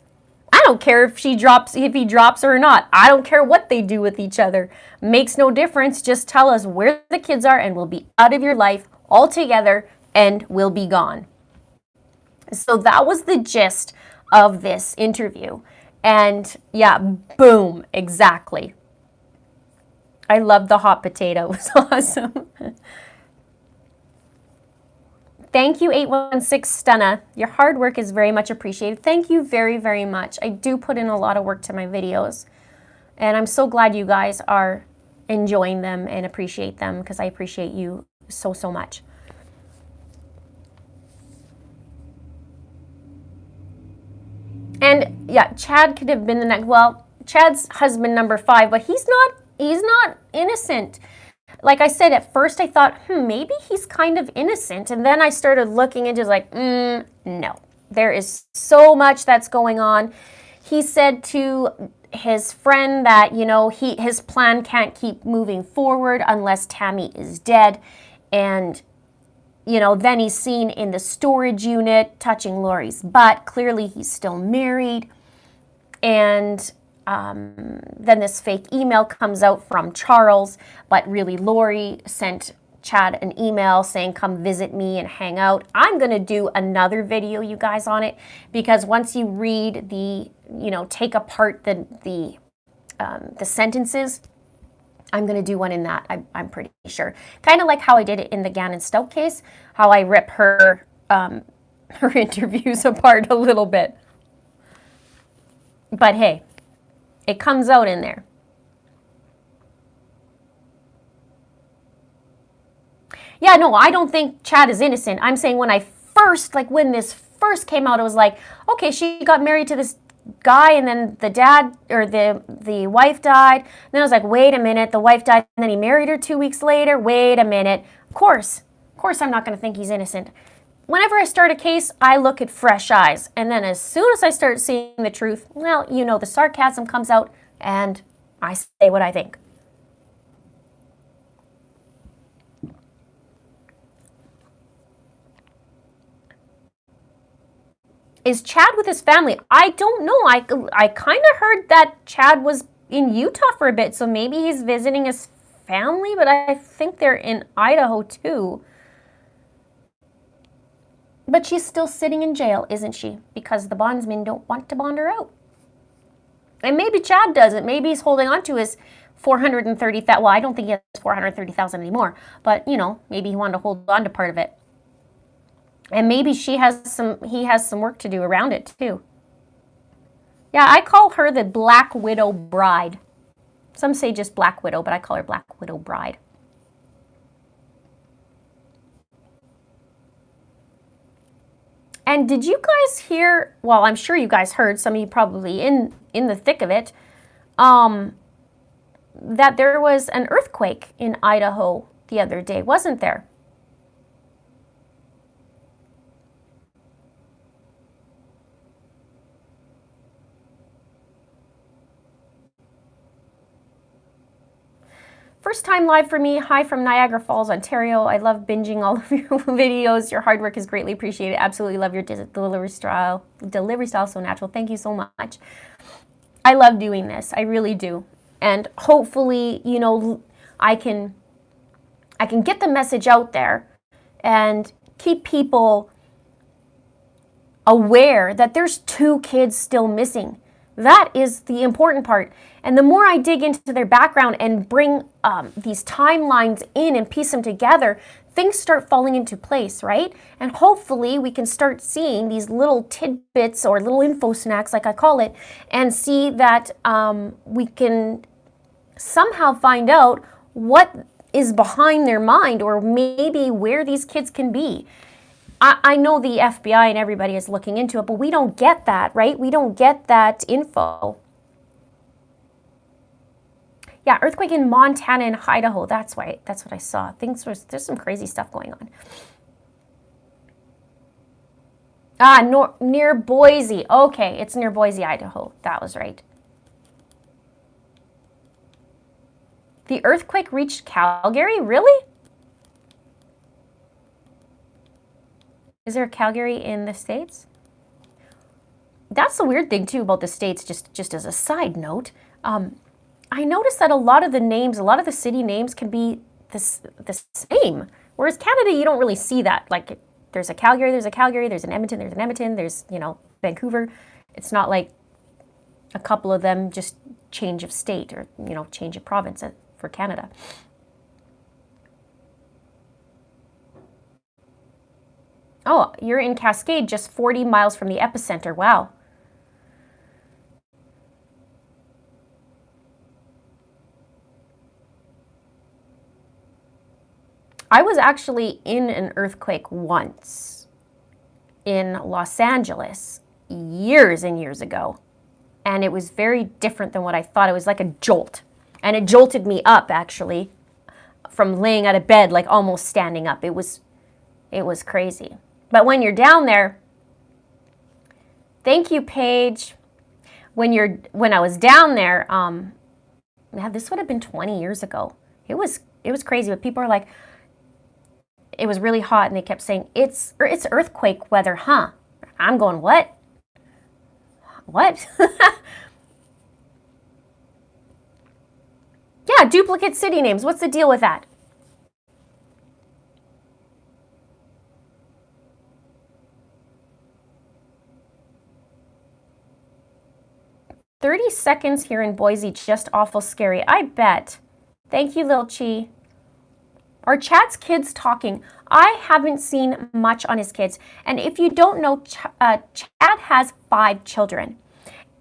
I don't care if he drops her or not. I don't care what they do with each other. Makes no difference. Just tell us where the kids are and we'll be out of your life altogether and we'll be gone. So that was the gist of this interview. And yeah, boom, exactly. I love the hot potato. It was awesome. Thank you, 816 Stunna. Your hard work is very much appreciated. Thank you very, very much. I do put in a lot of work to my videos. And I'm so glad you guys are enjoying them and appreciate them because I appreciate you so, so much. And yeah, Chad could have been the next, well, Chad's husband number 5, but he's not innocent. Like I said, at first I thought, maybe he's kind of innocent. And then I started looking and just like, no. There is so much that's going on. He said to his friend that, his plan can't keep moving forward unless Tammy is dead. And then he's seen in the storage unit touching Laurie's butt. Clearly, he's still married. And then this fake email comes out from Charles, but really Laurie sent Chad an email saying, come visit me and hang out. I'm going to do another video, you guys, on it, because once you read the, take apart the sentences, I'm going to do one in that, I'm pretty sure. Kind of like how I did it in the Gannon Stout case, how I rip her interviews apart a little bit. But hey, it comes out in there. Yeah, no, I don't think Chad is innocent. I'm saying when when this first came out, it was like, okay, she got married to this guy and then the dad or the wife died. Then I was like, wait a minute, the wife died and then he married her 2 weeks later. Wait a minute. Of course I'm not going to think he's innocent. Whenever I start a case, I look at fresh eyes. And then as soon as I start seeing the truth, well, the sarcasm comes out and I say what I think. Is Chad with his family? I don't know. I kind of heard that Chad was in Utah for a bit, so maybe he's visiting his family, but I think they're in Idaho too. But she's still sitting in jail, isn't she? Because the bondsmen don't want to bond her out. And maybe Chad doesn't. Maybe he's holding on to his $430,000. Well, I don't think he has $430,000 anymore, but maybe he wanted to hold on to part of it. And maybe he has some work to do around it too. Yeah, I call her the Black Widow Bride. Some say just Black Widow, but I call her Black Widow Bride. And did you guys hear, well, I'm sure you guys heard, some of you probably in the thick of it, that there was an earthquake in Idaho the other day, wasn't there? First time live for me. Hi from Niagara Falls, Ontario. I love binging all of your videos. Your hard work is greatly appreciated. Absolutely love your delivery style. Delivery style so natural. Thank you so much. I love doing this. I really do. And hopefully, you know, I can get the message out there and keep people aware that there's 2 kids still missing. That is the important part. And the more I dig into their background and bring these timelines in and piece them together, things start falling into place, right? And hopefully we can start seeing these little tidbits or little info snacks, like I call it, and see that we can somehow find out what is behind their mind, or maybe where these kids can be. I know the FBI and everybody is looking into it, but we don't get that, right? We don't get that info. Yeah, earthquake in Montana and Idaho. That's why. That's what I saw. There's some crazy stuff going on. Near Boise. Okay, it's near Boise, Idaho. That was right. The earthquake reached Calgary? Really? Is there a Calgary in the States? That's the weird thing too about the States, just as a side note. I noticed that a lot of the names, a lot of the city names can be the same. Whereas Canada, you don't really see that. Like, there's a Calgary, there's an Edmonton, there's, you know, Vancouver. It's not like a couple of them just change of state or, you know, change of province for Canada. Oh, you're in Cascade, just 40 miles from the epicenter. Wow. I was actually in an earthquake once in Los Angeles years and years ago. And it was very different than what I thought. It was like a jolt. And it jolted me up, actually, from laying out of bed, like almost standing up. It was crazy. But when you're down there, thank you, Paige. When I was down there, yeah, this would have been 20 years ago. It was crazy. But people are like, it was really hot, and they kept saying, it's earthquake weather, huh? I'm going, what? What? Yeah, duplicate city names. What's the deal with that? $30 here in Boise, just awful scary. I bet. Thank you, Lil Chi. Are Chad's kids talking? I haven't seen much on his kids. And if you don't know, Chad has 5 children.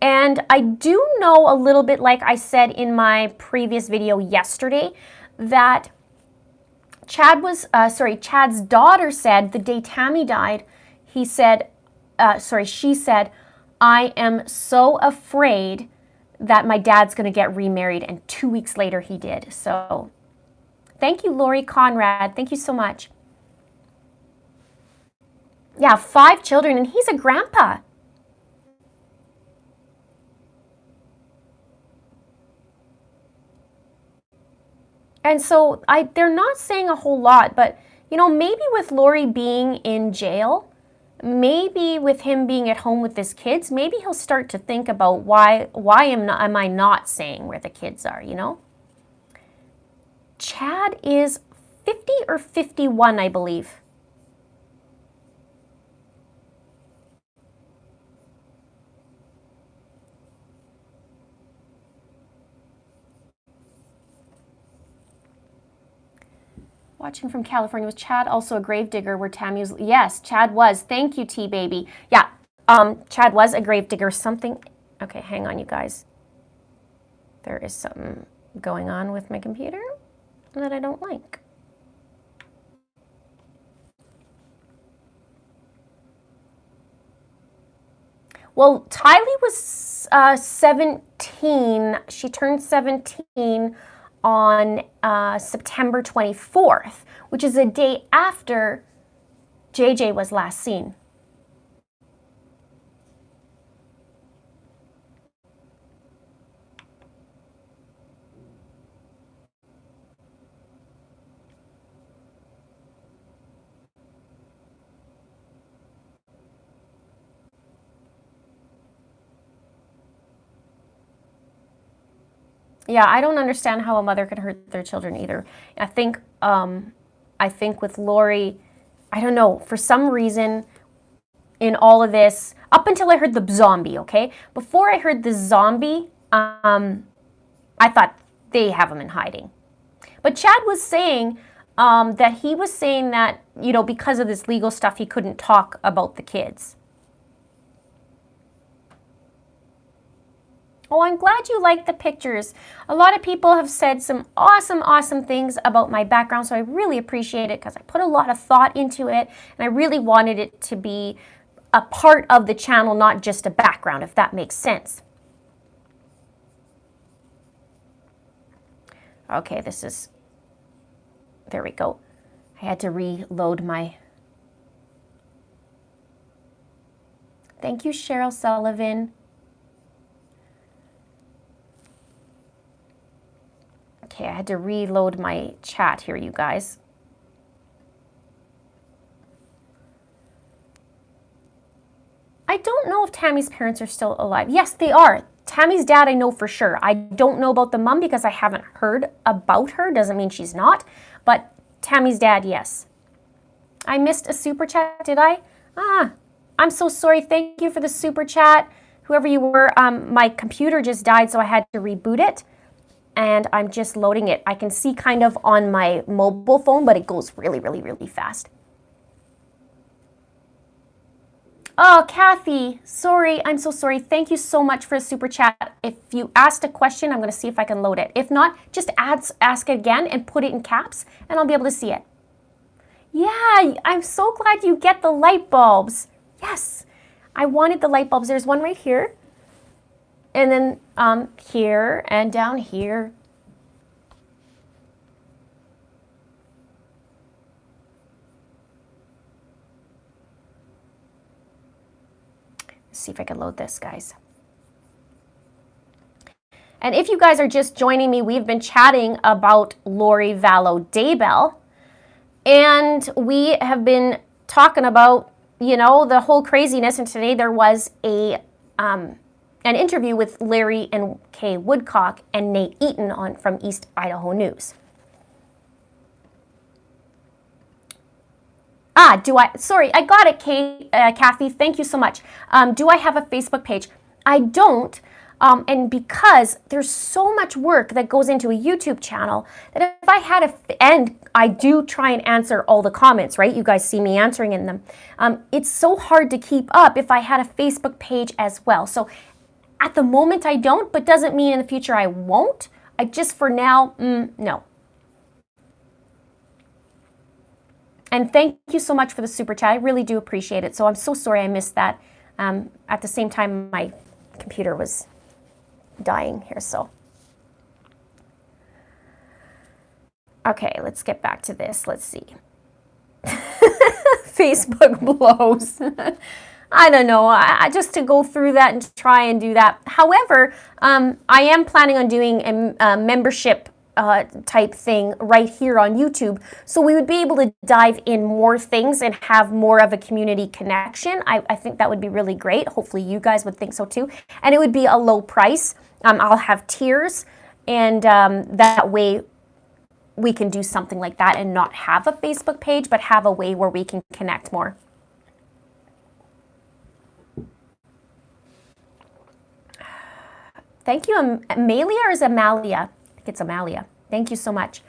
And I do know a little bit, like I said in my previous video yesterday, that Chad's daughter said the day Tammy died, she said, I am so afraid that my dad's going to get remarried. And 2 weeks later he did. So thank you, Laurie Conrad. Thank you so much. Yeah, 5 children, and he's a grandpa. And so they're not saying a whole lot, but, you know, maybe with Laurie being in jail, maybe with him being at home with his kids, maybe he'll start to think about why am I not saying where the kids are, you know? Chad is 50 or 51, I believe. Watching from California. Was Chad also a gravedigger where Tammy was? Yes, Chad was. Thank you, T-Baby. Yeah, Chad was a gravedigger. Something... Okay, hang on, you guys. There is something going on with my computer that I don't like. Well, Tylee was 17. She turned 17 on September 24th, which is a day after JJ was last seen. Yeah, I don't understand how a mother could hurt their children either. I think with Laurie, I don't know, for some reason in all of this, up until I heard the zombie, okay? Before I heard the zombie, I thought they have him in hiding. But Chad was saying that he was saying that, you know, because of this legal stuff, he couldn't talk about the kids. Oh, I'm glad you liked the pictures. A lot of people have said some awesome, awesome things about my background, so I really appreciate it because I put a lot of thought into it, and I really wanted it to be a part of the channel, not just a background, if that makes sense. Okay, there we go. I had to reload my... Thank you, Cheryl Sullivan. Okay, I had to reload my chat here, you guys. I don't know if Tammy's parents are still alive. Yes, they are. Tammy's dad, I know for sure. I don't know about the mom because I haven't heard about her. Doesn't mean she's not. But Tammy's dad, yes. I missed a super chat, did I? I'm so sorry. Thank you for the super chat. Whoever you were, my computer just died, so I had to reboot it. And I'm just loading it. I can see kind of on my mobile phone, but it goes really, really, really fast. Oh, Kathy, sorry. I'm so sorry. Thank you so much for the super chat. If you asked a question, I'm going to see if I can load it. If not, just ask it again and put it in caps, and I'll be able to see it. Yeah, I'm so glad you get the light bulbs. Yes, I wanted the light bulbs. There's one right here. And then here and down here. Let's see if I can load this, guys. And if you guys are just joining me, we've been chatting about Laurie VALLOW DAYBELL. And we have been talking about, you know, the whole craziness. And today there was an interview with Larry and Kay Woodcock and Nate Eaton from East Idaho News. Sorry, I got it, Kathy, thank you so much. Do I have a Facebook page? I don't, and because there's so much work that goes into a YouTube channel that if I had and I do try and answer all the comments, right? You guys see me answering in them. It's so hard to keep up if I had a Facebook page as well. So at the moment I don't, but doesn't mean in the future I won't. I just for now, no. And thank you so much for the super chat. I really do appreciate it. So I'm so sorry I missed that. At the same time, my computer was dying here, so. Okay, let's get back to this. Let's see. Facebook blows. I don't know, just to go through that and try and do that. However, I am planning on doing a membership type thing right here on YouTube. So we would be able to dive in more things and have more of a community connection. I think that would be really great. Hopefully you guys would think so too. And it would be a low price. I'll have tiers, and that way we can do something like that and not have a Facebook page, but have a way where we can connect more. Thank you, Amalia, or is it Amalia? I think it's Amalia. Thank you so much.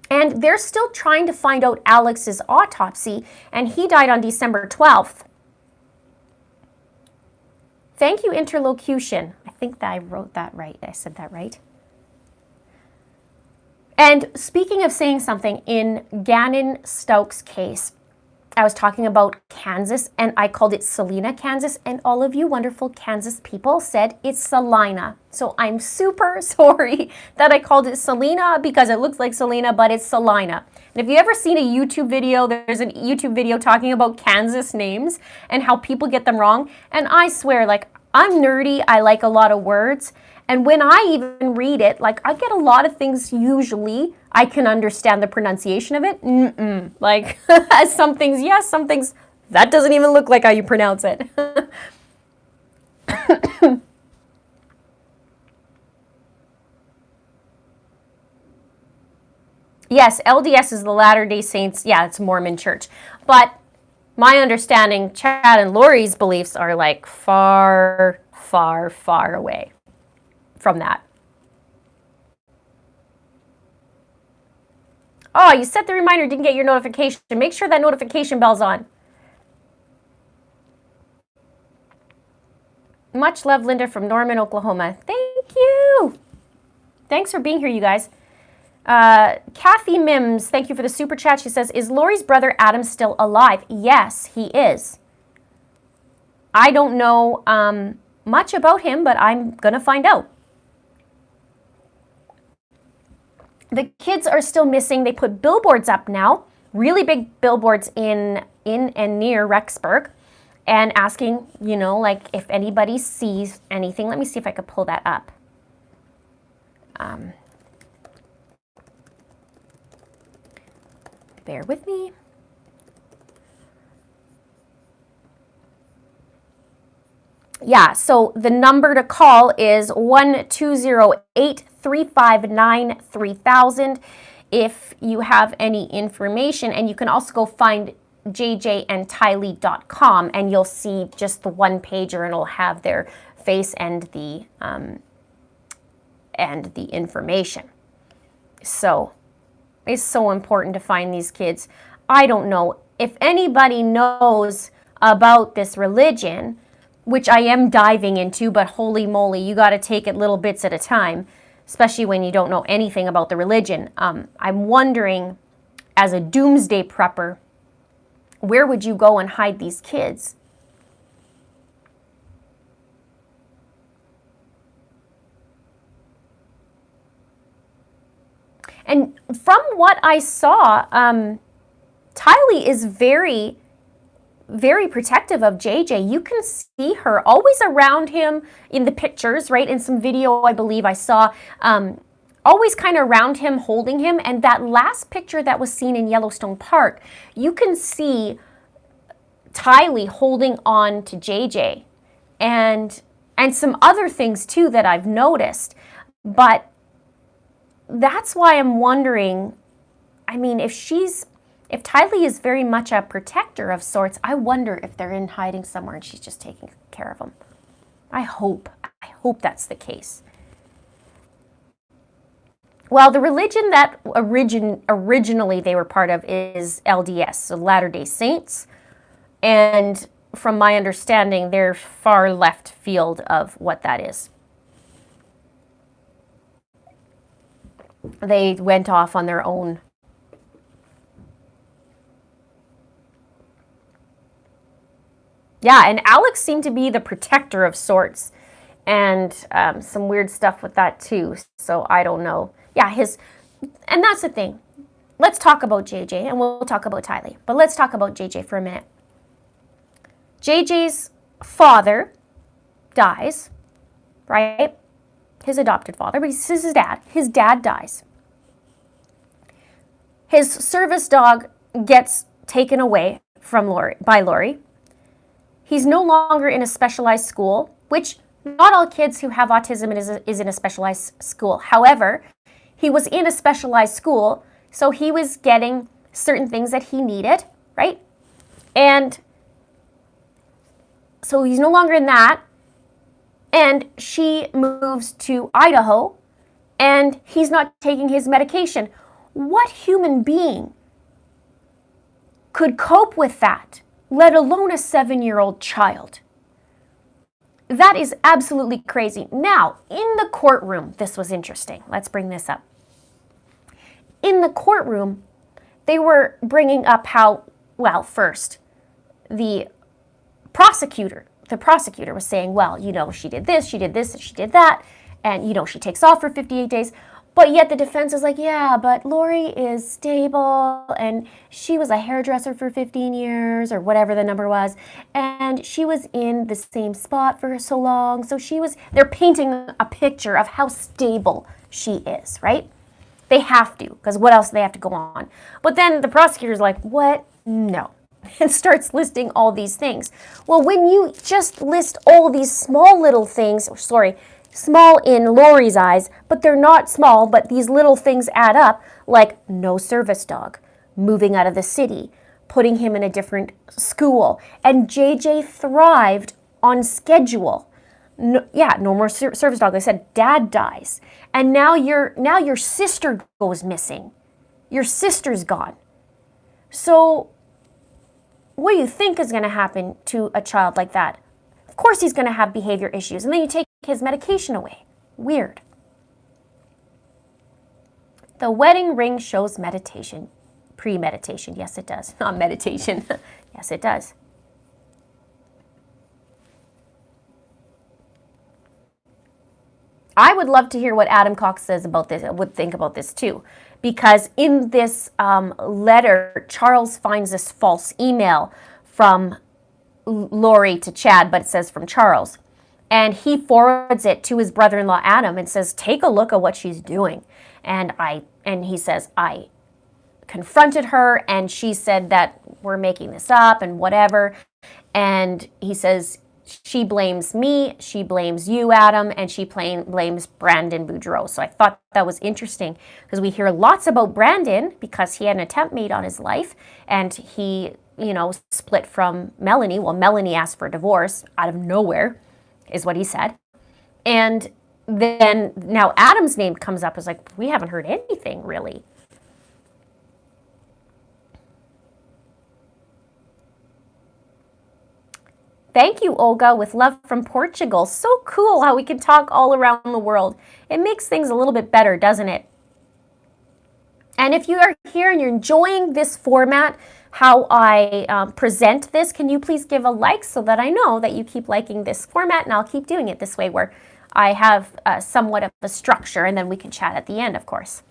And they're still trying to find out Alex's autopsy, and he died on December 12th. Thank you, Interlocution. I think that I wrote that right. I said that right. And speaking of saying something, in Gannon Stokes' case, I was talking about Kansas, and I called it Salina, Kansas, and all of you wonderful Kansas people said it's Salina. So I'm super sorry that I called it Salina because it looks like Salina, but it's Salina. And if you ever seen a YouTube video, there's a YouTube video talking about Kansas names and how people get them wrong. And I swear, like, I'm nerdy, I like a lot of words. And when I even read it, like, I get a lot of things usually. I can understand the pronunciation of it. Like, some things, yes, some things, that doesn't even look like how you pronounce it. Yes, LDS is the Latter-day Saints. Yeah, it's Mormon church. But my understanding, Chad and Laurie's beliefs are like far, far, far away from that. Oh, you set the reminder, didn't get your notification. Make sure that notification bell's on. Much love, Linda from Norman, Oklahoma. Thank you. Thanks for being here, you guys. Kathy Mims, thank you for the super chat. She says, is Laurie's brother Adam still alive? Yes, he is. I don't know much about him, but I'm going to find out. The kids are still missing. They put billboards up now, really big billboards in and near Rexburg, and asking, you know, like if anybody sees anything. Let me see if I could pull that up. Bear with me. Yeah, so the number to call is 1-208-359-3000 if you have any information. And you can also go find jjandtylee.com and you'll see just the one pager and it'll have their face and the information. So it's so important to find these kids. I don't know if anybody knows about this religion, which I am diving into, but holy moly, you got to take it little bits at a time, especially when you don't know anything about the religion. I'm wondering, as a doomsday prepper, where would you go and hide these kids? And from what I saw, Tylee is very, very protective of JJ. You can see her always around him in the pictures, right? In some video, I believe I saw, always kind of around him, holding him. And that last picture that was seen in Yellowstone Park, you can see Tylee holding on to JJ and some other things too that I've noticed. But that's why I'm wondering, I mean, if Tylee is very much a protector of sorts, I wonder if they're in hiding somewhere and she's just taking care of them. I hope that's the case. Well, the religion that originally they were part of is LDS, so Latter-day Saints. And from my understanding, they're far left field of what that is. They went off on their own. Yeah, and Alex seemed to be the protector of sorts, and some weird stuff with that too. So I don't know. Yeah, and that's the thing. Let's talk about JJ, and we'll talk about Tylee. But let's talk about JJ for a minute. JJ's father dies, right? His adopted father, but this is his dad. His dad dies. His service dog gets taken away from by Laurie. He's no longer in a specialized school, which not all kids who have autism is in a specialized school. However, he was in a specialized school, so he was getting certain things that he needed, right? And so he's no longer in that. And she moves to Idaho, and he's not taking his medication. What human being could cope with that, let alone a 7-year-old child? That is absolutely crazy. Now, in the courtroom, this was interesting. Let's bring this up. In the courtroom, they were bringing up how, well, first, the prosecutor was saying, well, you know, she did this, and she did that, and, you know, she takes off for 58 days. But yet the defense is like, yeah, but Laurie is stable, and she was a hairdresser for 15 years, or whatever the number was, and she was in the same spot for so long. So they're painting a picture of how stable she is, right? They have to, because what else do they have to go on? But then the prosecutor's like, what? No. and starts listing all these things. Well, when you just list all these small little things, small in Laurie's eyes, but they're not small, but these little things add up, like no service dog, moving out of the city, putting him in a different school, and JJ thrived on schedule. No more service dog. They said dad dies, and now your sister goes missing. Your sister's gone. So what do you think is going to happen to a child like that? Of course he's going to have behavior issues, and then you take his medication away. Weird. The wedding ring shows meditation. Premeditation. Yes, it does. Not meditation. Yes, it does. I would love to hear what Adam Cox says about this, would think about this too. Because in this letter, Charles finds this false email from Laurie to Chad, but it says from Charles. And he forwards it to his brother-in-law Adam and says, take a look at what she's doing. And he says, I confronted her and she said that we're making this up and whatever. And he says, she blames me, she blames you, Adam, and she blames Brandon Boudreau. So I thought that was interesting because we hear lots about Brandon because he had an attempt made on his life and he, split from Melanie. Well, Melanie asked for a divorce out of nowhere, is what he said. And then now Adam's name comes up as like, we haven't heard anything really. Thank you, Olga, with love from Portugal. So cool how we can talk all around the world. It makes things a little bit better, doesn't it? And if you are here and you're enjoying this format, how I present this, can you please give a like so that I know that you keep liking this format, and I'll keep doing it this way where I have somewhat of a structure, and then we can chat at the end, of course.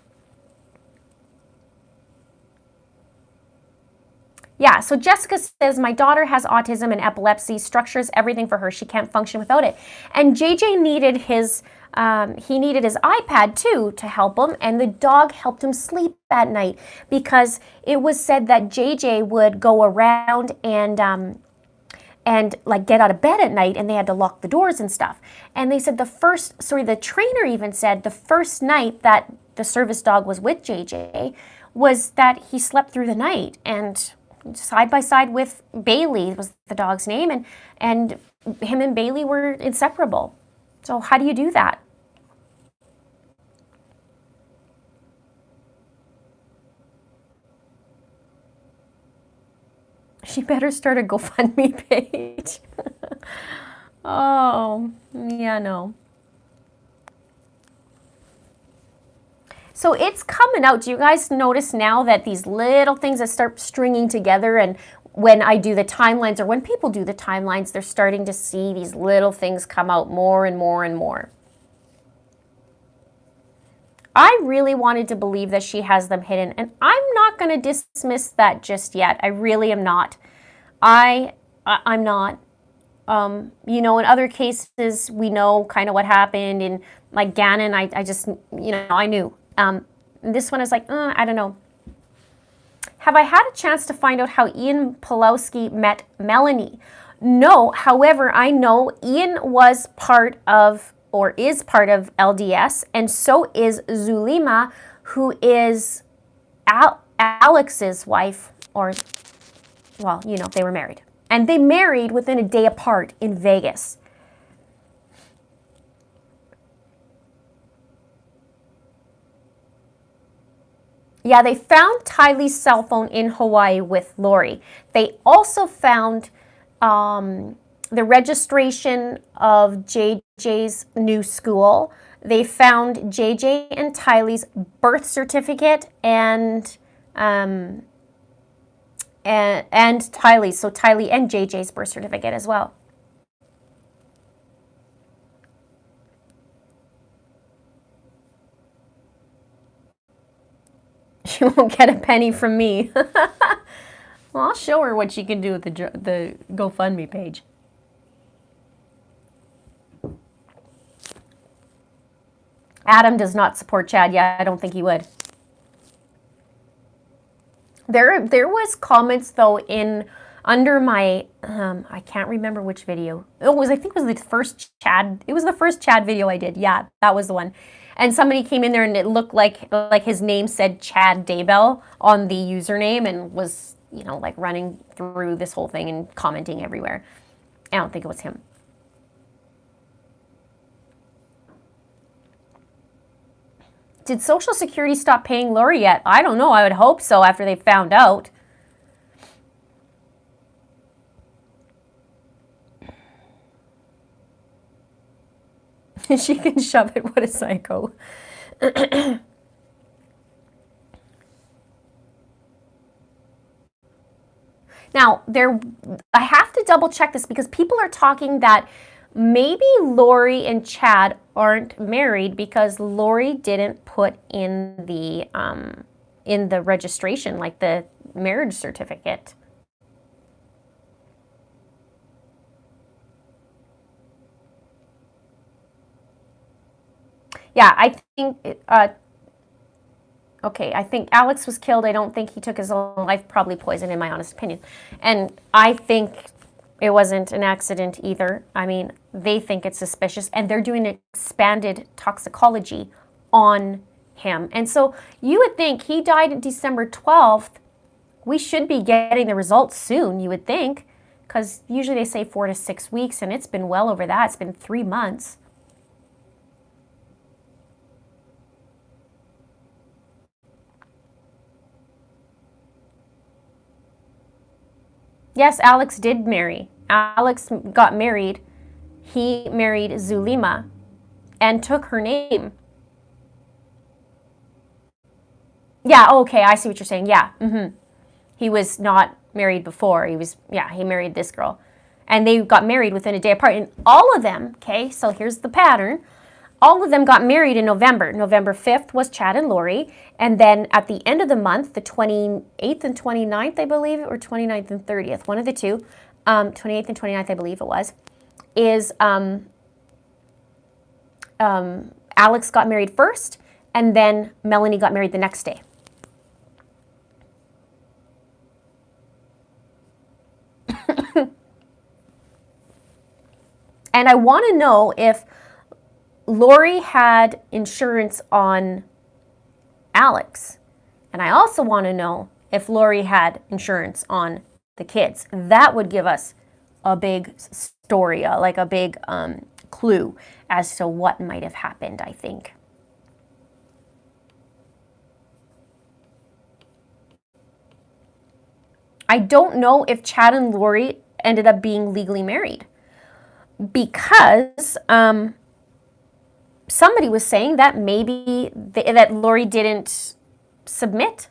Yeah, so Jessica says, my daughter has autism and epilepsy, structures everything for her. She can't function without it. And JJ needed his iPad too to help him, and the dog helped him sleep at night because it was said that JJ would go around and like get out of bed at night and they had to lock the doors and stuff. And they said the trainer even said the first night that the service dog was with JJ was that he slept through the night, and side by side with Bailey was the dog's name, and him and Bailey were inseparable. So how do you do that? She better start a GoFundMe page. Oh, yeah, no. So it's coming out. Do you guys notice now that these little things that start stringing together, and when I do the timelines or when people do the timelines, they're starting to see these little things come out more and more and more. I really wanted to believe that she has them hidden, and I'm not going to dismiss that just yet. I really am not. I'm not. In other cases, we know kind of what happened. In like Gannon, I just, I knew. This one is like, I don't know. Have I had a chance to find out how Ian Pelosi met Melanie? No. However, I know Ian was part of, or is part of LDS, and so is Zulima, who is Alex's wife, or, well, they were married. And they married within a day apart in Vegas. Yeah, they found Tylee's cell phone in Hawaii with Laurie. They also found the registration of JJ's new school. They found JJ and Tylee's birth certificate and Tylee's, so Tylee and JJ's birth certificate as well. She won't get a penny from me. Well, I'll show her what she can do with the GoFundMe page. Adam does not support Chad. Yeah, I don't think he would. There was comments though in under my, I can't remember which video. I think it was the first Chad. It was the first Chad video I did. Yeah, that was the one. And somebody came in there and it looked like his name said Chad Daybell on the username and was, you know, like running through this whole thing and commenting everywhere. I don't think it was him. Did Social Security stop paying Laurie yet? I don't know. I would hope so after they found out. She can shove it. What a psycho. Now, I have to double check this because people are talking that maybe Laurie and Chad aren't married because Laurie didn't put in the registration, like the marriage certificate. Yeah, I think, okay, I think Alex was killed. I don't think he took his own life, probably poison in my honest opinion. And I think it wasn't an accident either. I mean, they think it's suspicious and they're doing expanded toxicology on him. And so you would think he died on December 12th. We should be getting the results soon, you would think, because usually they say 4 to 6 weeks and it's been well over that. It's been 3 months. Yes, Alex did marry. Alex got married. He married Zulima and took her name. Yeah, okay, I see what you're saying. Yeah, He was not married before. He married this girl. And they got married within a day apart. And all of them, okay, so here's the pattern. All of them got married in November. November 5th was Chad and Laurie. And then at the end of the month, the 28th and 29th, I believe, or 29th and 30th, one of the two, 28th and 29th, I believe it was, is Alex got married first, and then Melanie got married the next day. And I want to know if Laurie had insurance on Alex. And I also want to know if Laurie had insurance on the kids. That would give us a big story, like a big clue as to what might have happened, I think. I don't know if Chad and Laurie ended up being legally married because somebody was saying that maybe that Laurie didn't submit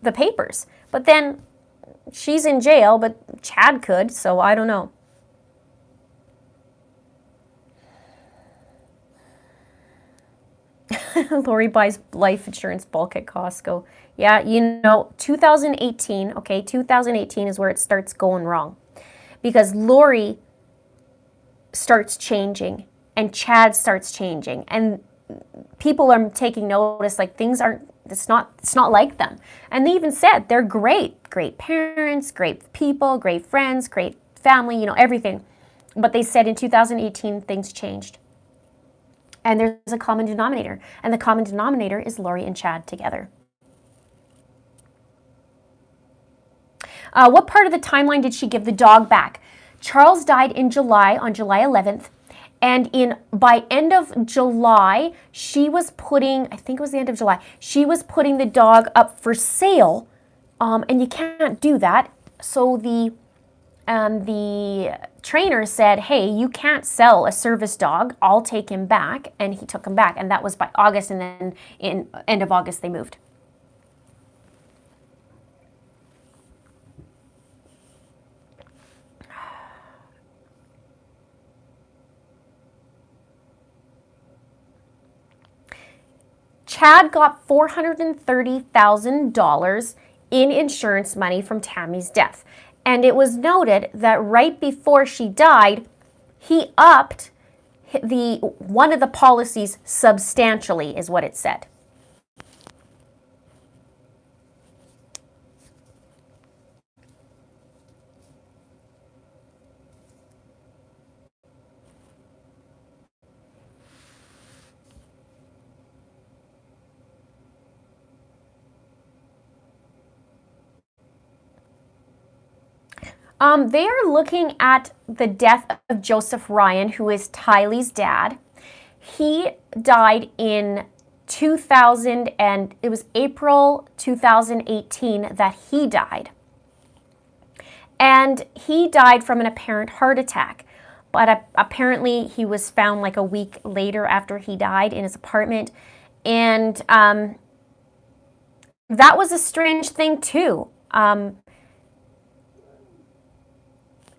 the papers. But then she's in jail, but Chad could, so I don't know. Laurie buys life insurance bulk at Costco. Yeah, you know, 2018, okay, 2018 is where it starts going wrong. Because Laurie starts changing and Chad starts changing. And people are taking notice, like things aren't, it's not like them. And they even said they're great parents, great people, great friends, great family, you know, everything. But they said in 2018, things changed. And there's a common denominator. And the common denominator is Laurie and Chad together. What part of the timeline did she give the dog back? Charles died in July, on July 11th. And by end of July, she was putting, I think it was the end of July, she was putting the dog up for sale. And you can't do that. So the trainer said, hey, you can't sell a service dog. I'll take him back. And he took him back. And that was by August. And then in end of August, they moved. Chad got $430,000 in insurance money from Tammy's death. And it was noted that right before she died, he upped one of the policies substantially, is what it said. They are looking at the death of Joseph Ryan, who is Tylee's dad. He died in 2000, and it was April 2018 that he died. And he died from an apparent heart attack. But apparently he was found like a week later after he died in his apartment. And that was a strange thing too.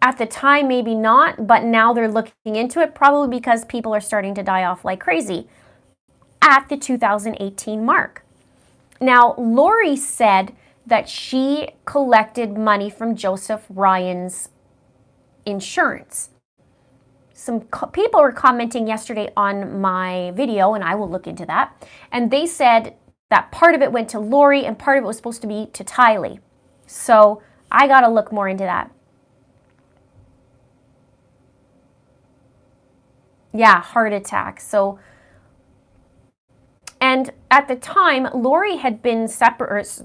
At the time, maybe not, but now they're looking into it, probably because people are starting to die off like crazy at the 2018 mark. Now, Laurie said that she collected money from Joseph Ryan's insurance. Some people were commenting yesterday on my video, and I will look into that, and they said that part of it went to Laurie and part of it was supposed to be to Tylee. So I got to look more into that. Yeah, heart attack. So, and at the time, Laurie had been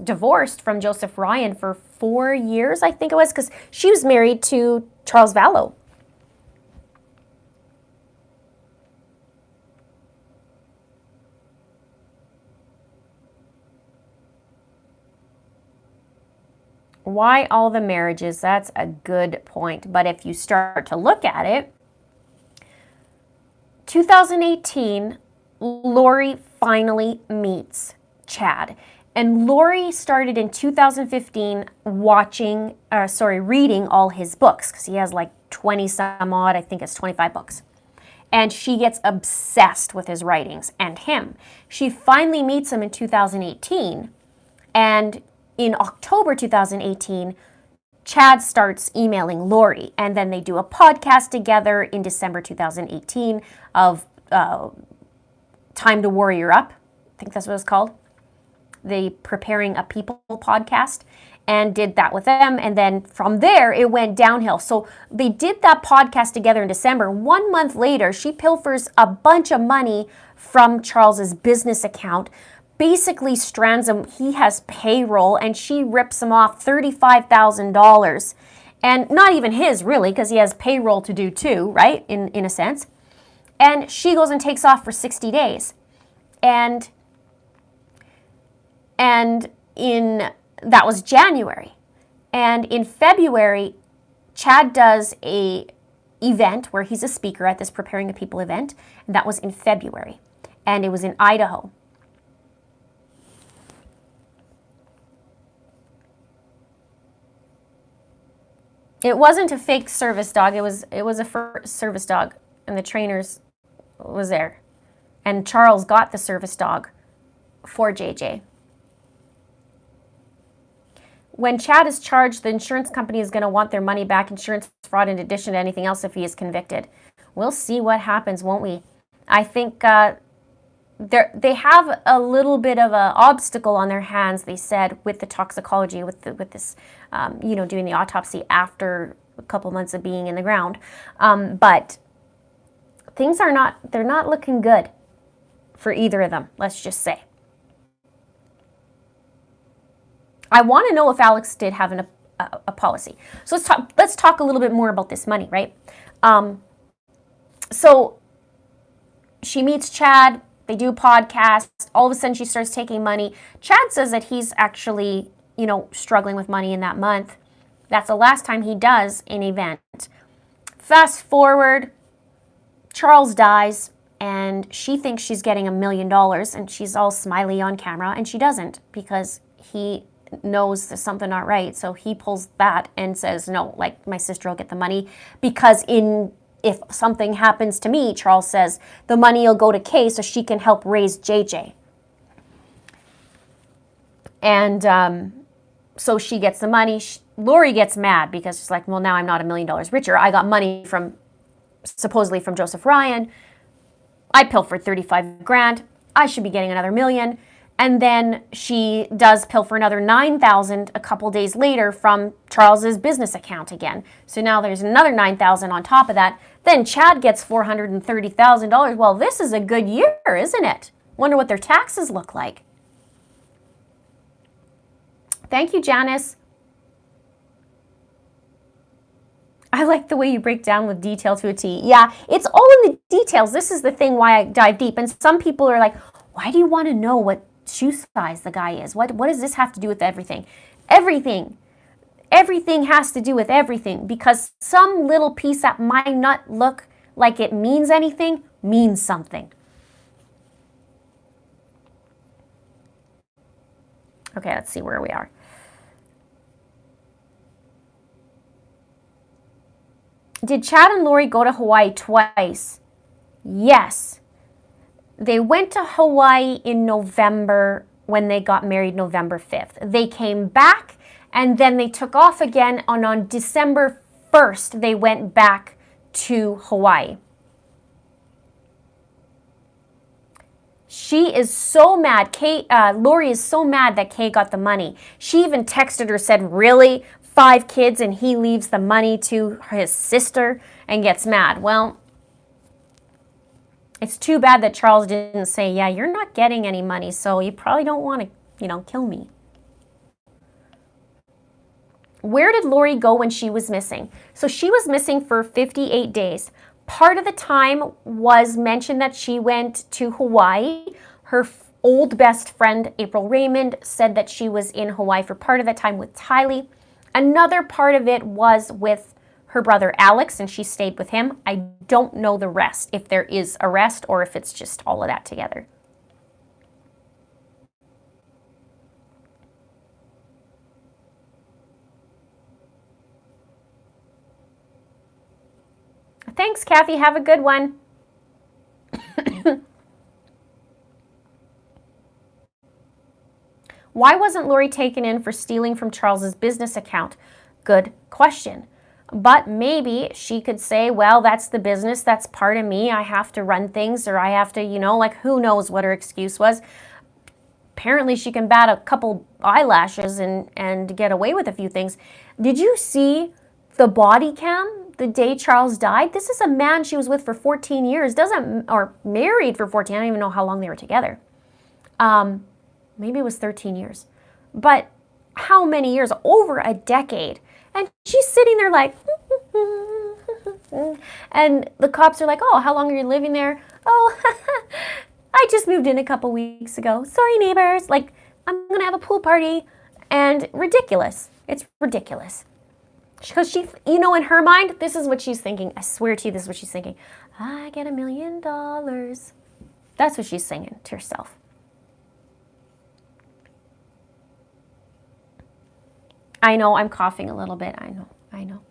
divorced from Joseph Ryan for 4 years, I think it was, because she was married to Charles VALLOW. Why all the marriages? That's a good point. But if you start to look at it, 2018, Laurie finally meets Chad. And Laurie started in 2015 reading all his books, because he has like 20 some odd, I think it's 25 books. And she gets obsessed with his writings and him. She finally meets him in 2018. And in October 2018, Chad starts emailing Laurie, and then they do a podcast together in December 2018 of Time to Warrior Up. I think that's what it's called. The Preparing a People podcast, and did that with them. And then from there, it went downhill. So they did that podcast together in December. 1 month later, she pilfers a bunch of money from Charles's business account, basically strands him. He has payroll, and she rips him off $35,000. And not even his, really, because he has payroll to do too, right, in a sense. And she goes and takes off for 60 days. And that was January. And in February, Chad does a event where he's a speaker at this Preparing a People event. And that was in February. And it was in Idaho. It wasn't a fake service dog. It was a service dog, and the trainers was there. And Charles got the service dog for JJ. When Chad is charged, the insurance company is going to want their money back, insurance fraud in addition to anything else if he is convicted. We'll see what happens, won't we? I think they have a little bit of an obstacle on their hands, they said, with the toxicology, with this, doing the autopsy after a couple months of being in the ground. But things they're not looking good for either of them, let's just say. I want to know if Alex did have a policy. So let's talk a little bit more about this money, right? So she meets Chad. They do a podcast. All of a sudden, she starts taking money. Chad says that he's actually, struggling with money in that month. That's the last time he does an event. Fast forward, Charles dies, and she thinks she's getting $1 million, and she's all smiley on camera, and she doesn't, because he knows there's something not right. So he pulls that and says, no, like, my sister will get the money, because if something happens to me, Charles says, the money will go to Kay so she can help raise JJ. And so she gets the money. Laurie gets mad because she's like, well, now I'm not $1 million richer. I got money supposedly from Joseph Ryan. I pilfered 35 grand. I should be getting another $1 million. And then she does pilfer another $9,000 a couple days later from Charles's business account again. So now there's another $9,000 on top of that. Then Chad gets $430,000. Well, this is a good year, isn't it? Wonder what their taxes look like. Thank you, Janice. the way you break down with detail to a T. Yeah, it's all in the details. This is the thing why I dive deep. And some people are like, why do you want to know what shoe size the guy is? What does this have to do with everything? Everything. Everything has to do with everything, because some little piece that might not look like it means anything means something. Okay, let's see where we are. Did Chad and Laurie go to Hawaii twice? Yes. They went to Hawaii in November when they got married, November 5th. They came back and then they took off again, and on December 1st, they went back to Hawaii. She is so mad. Laurie is so mad that Kay got the money. She even texted her, said, really? 5 kids and he leaves the money to his sister and gets mad. Well, it's too bad that Charles didn't say, yeah, you're not getting any money, so you probably don't want to, kill me. Where did Laurie go when she was missing? So she was missing for 58 days. Part of the time was mentioned that she went to Hawaii. Her old best friend, April Raymond, said that she was in Hawaii for part of the time with Tylee. Another part of it was with her brother Alex, and she stayed with him. I don't know the rest, if there is a rest or if it's just all of that together. Thanks, Kathy. Have a good one. Why wasn't Laurie taken in for stealing from Charles's business account? Good question. But maybe she could say, well, that's the business. That's part of me. I have to run things, or I have to, like, who knows what her excuse was. Apparently she can bat a couple eyelashes and get away with a few things. Did you see the body cam the day Charles died? This is a man she was with for 14 years, or married for 14. I don't even know how long they were together. Maybe it was 13 years. But how many years? Over a decade. And she's sitting there like, and the cops are like, oh, how long are you living there? Oh, I just moved in a couple weeks ago. Sorry, neighbors. Like, I'm going to have a pool party. And ridiculous. It's ridiculous. Because she, in her mind, this is what she's thinking. I swear to you, this is what she's thinking. I get $1 million. That's what she's saying to herself. I know, I'm coughing a little bit. I know.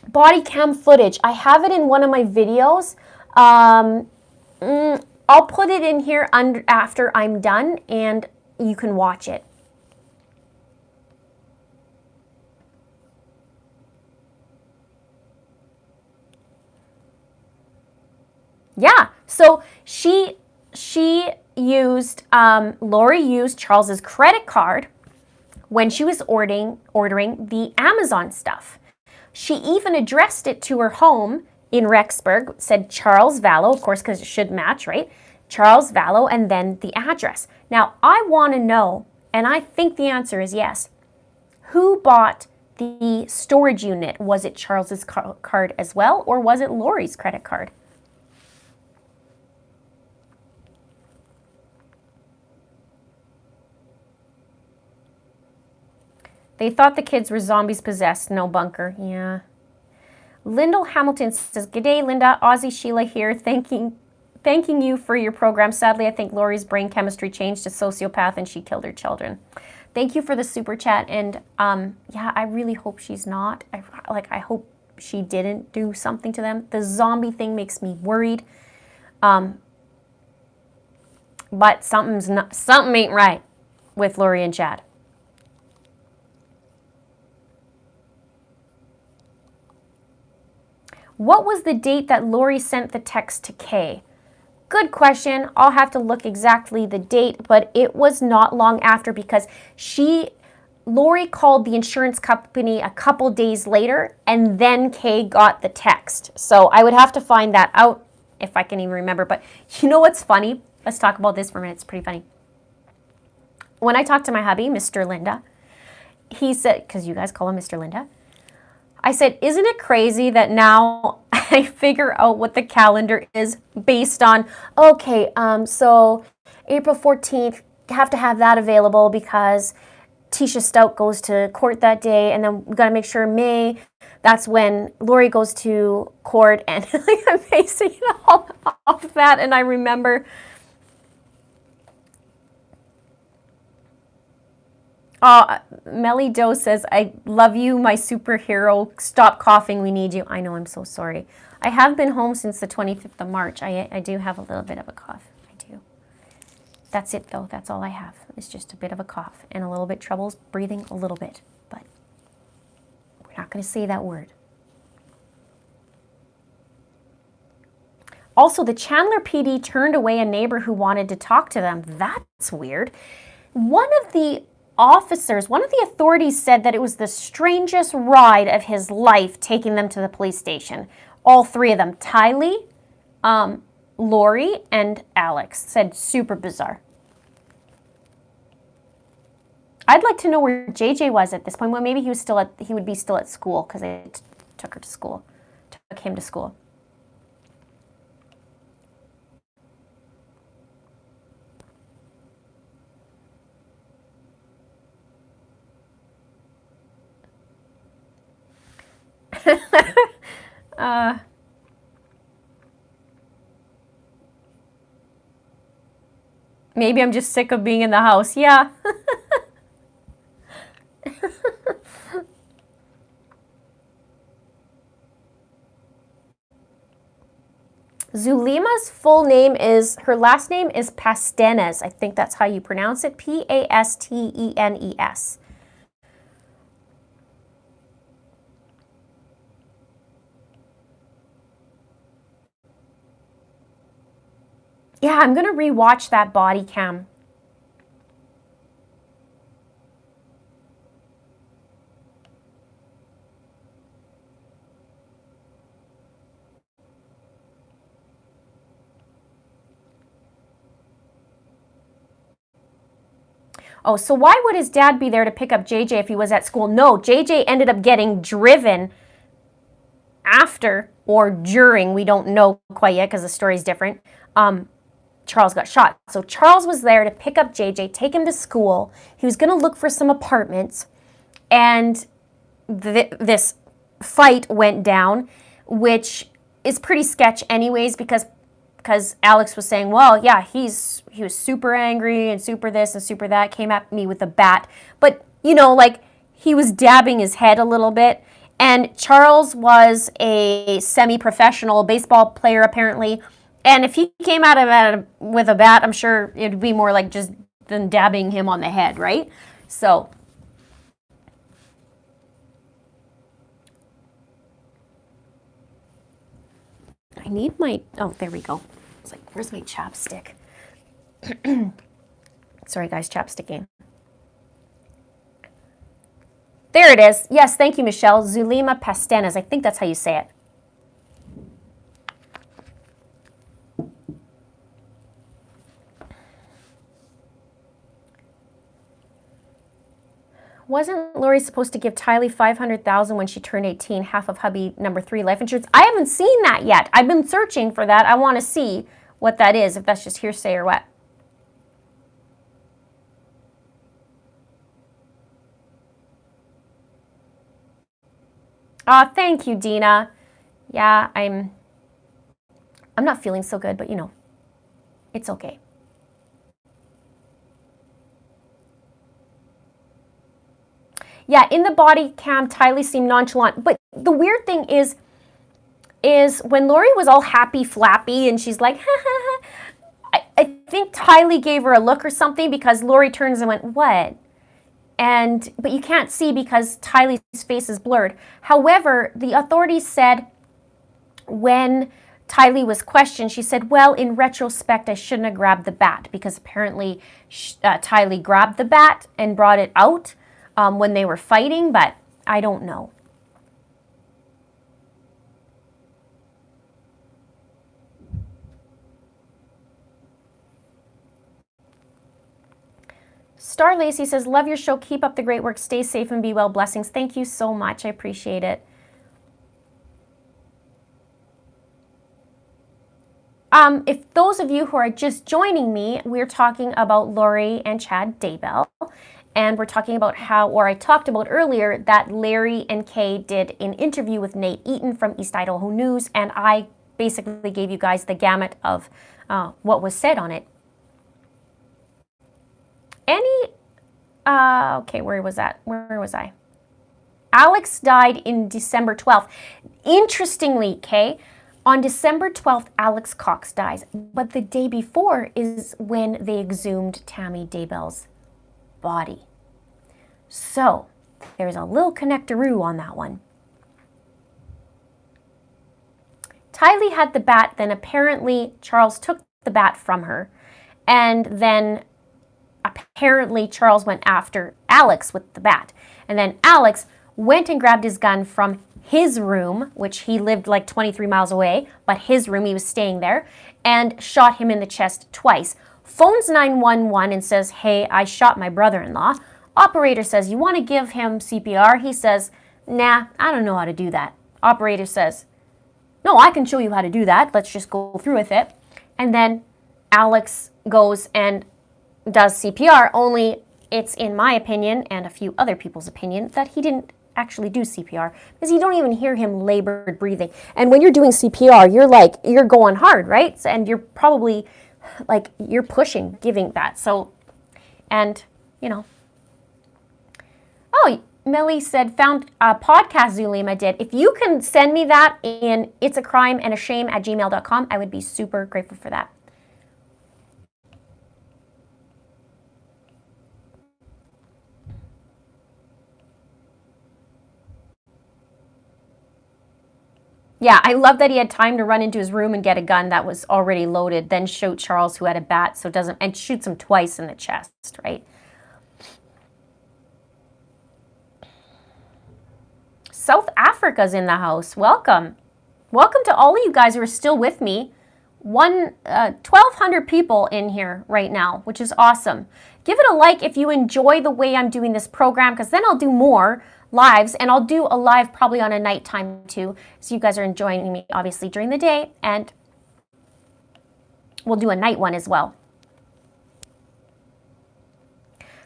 Body cam footage. I have it in one of my videos. I'll put it in here after I'm done, and you can watch it. Yeah, so Laurie used Charles's credit card when she was ordering the Amazon stuff. She even addressed it to her home in Rexburg, said Charles VALLOW, of course, because it should match, right? Charles VALLOW, and then the address. Now, I want to know, and I think the answer is yes, who bought the storage unit? Was it Charles's card as well, or was it Laurie's credit card? They thought the kids were zombies possessed. No bunker. Yeah. Lyndall Hamilton says, "G'day, Linda. Aussie Sheila here. Thanking you for your program. Sadly, I think Laurie's brain chemistry changed to sociopath and she killed her children." Thank you for the super chat. And yeah, I really hope she's not. I hope she didn't do something to them. The zombie thing makes me worried. But something ain't right with Laurie and Chad. What was the date that Laurie sent the text to Kay? Good question. I'll have to look exactly the date, but it was not long after, because Laurie called the insurance company a couple days later, and then Kay got the text. So I would have to find that out if I can even remember. But you know what's funny? Let's talk about this for a minute. It's pretty funny. When I talked to my hubby, Mr. Linda, he said, because you guys call him Mr. Linda, I said, isn't it crazy that now I figure out what the calendar is based on, okay, so April 14th, have to have that available because Tisha Stout goes to court that day, and then we got to make sure May, that's when Laurie goes to court, and I'm basing it all off that, and I remember, Melly Doe says, I love you, my superhero, stop coughing, we need you. I know, I'm so sorry. I have been home since the 25th of March. I do have a little bit of a cough, I do. That's it though, that's all I have. It's just a bit of a cough and a little bit troubles breathing a little bit, but we're not going to say that word. Also, the Chandler PD turned away a neighbor who wanted to talk to them. That's weird. One of the officers, one of the authorities said that it was the strangest ride of his life taking them to the police station. All three of them, Tylee, Laurie, and Alex, said super bizarre. I'd like to know where JJ was at this point. Well, maybe he would be still at school because I took him to school. Maybe I'm just sick of being in the house. Yeah. Zulima's full name is, her last name is Pastenes. I think that's how you pronounce it. Pastenes. Yeah, I'm going to rewatch that body cam. Oh, so why would his dad be there to pick up JJ if he was at school? No, JJ ended up getting driven after or during, we don't know quite yet because the story's different. Charles got shot. So Charles was there to pick up JJ, take him to school. He was going to look for some apartments, and this fight went down, which is pretty sketch anyways because Alex was saying, well, yeah, he was super angry and super this and super that, came at me with a bat. But, like he was dabbing his head a little bit. And Charles was a semi-professional baseball player apparently. And if he came at him with a bat, I'm sure it would be more like just than dabbing him on the head, right? So I need my, oh, there we go. It's like, where's my chapstick? Sorry guys, chapsticking. There it is. Yes, thank you, Michelle. Zulima Pastenes. I think that's how you say it. Wasn't Laurie supposed to give Tylee $500,000 when she turned 18, half of hubby number 3 life insurance? I haven't seen that yet. I've been searching for that. I want to see what that is, if that's just hearsay or what. Thank you, Dina. Yeah, I'm not feeling so good, but it's okay. Yeah, in the body cam, Tylee seemed nonchalant. But the weird thing is when Laurie was all happy flappy and she's like, ha ha ha, I think Tylee gave her a look or something because Laurie turns and went, what? But you can't see because Tylee's face is blurred. However, the authorities said when Tylee was questioned, she said, well, in retrospect, I shouldn't have grabbed the bat because apparently Tylee grabbed the bat and brought it out when they were fighting, but I don't know. Star Lacey says, love your show. Keep up the great work. Stay safe and be well. Blessings. Thank you so much. I appreciate it. If those of you who are just joining me, we're talking about Laurie and Chad Daybell. And we're talking about how, or I talked about earlier, that Larry and Kay did an interview with Nate Eaton from East Idaho News. And I basically gave you guys the gamut of what was said on it. Okay, where was that? Where was I? Alex died in December 12th. Interestingly, Kay, on December 12th, Alex Cox dies. But the day before is when they exhumed Tammy Daybell's body. So, there's a little connectaroo on that one. Tylee had the bat, then apparently Charles took the bat from her. And then apparently Charles went after Alex with the bat. And then Alex went and grabbed his gun from his room, which he lived like 23 miles away, but his room, he was staying there, and shot him in the chest twice. Phones 911 and says, hey, I shot my brother-in-law. Operator says, you want to give him CPR? He says, nah, I don't know how to do that. Operator says, no, I can show you how to do that. Let's just go through with it. And then Alex goes and does CPR, only it's in my opinion and a few other people's opinion that he didn't actually do CPR because you don't even hear him labored breathing. And when you're doing CPR, you're going hard, right? And you're probably like, you're pushing, giving that. So, and you know, oh, Millie said, found a podcast Zulema did. If you can send me that in it's a crime and a shame at gmail.com, I would be super grateful for that. Yeah, I love that he had time to run into his room and get a gun that was already loaded, then shoot Charles, who had a bat, so it doesn't, and shoots him twice in the chest, right? South Africa's in the house. Welcome. Welcome to all of you guys who are still with me. 1,200 people in here right now, which is awesome. Give it a like if you enjoy the way I'm doing this program, because then I'll do more lives, and I'll do a live probably on a nighttime too, so you guys are enjoying me obviously during the day, and we'll do a night one as well.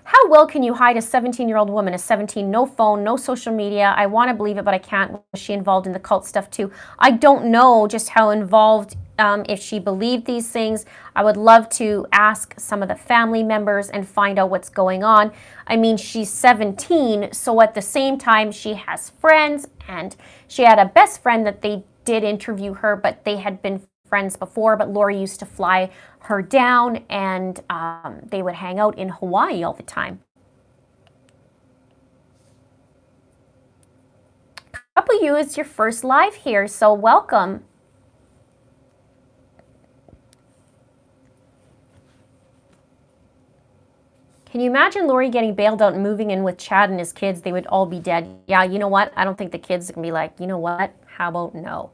How well can you hide a 17-year-old woman? A 17, no phone, no social media. I want to believe it, but I can't. Was she involved in the cult stuff too? I don't know just how involved, if she believed these things. I would love to ask some of the family members and find out what's going on. I mean, she's 17, so at the same time, she has friends, and she had a best friend that they did interview her, but they had been friends before, but Laurie used to fly her down, and they would hang out in Hawaii all the time. A couple of you, it's your first live here, so welcome. Can you imagine Laurie getting bailed out and moving in with Chad and his kids? They would all be dead. Yeah, you know what? I don't think the kids can be like, you know what? How about no?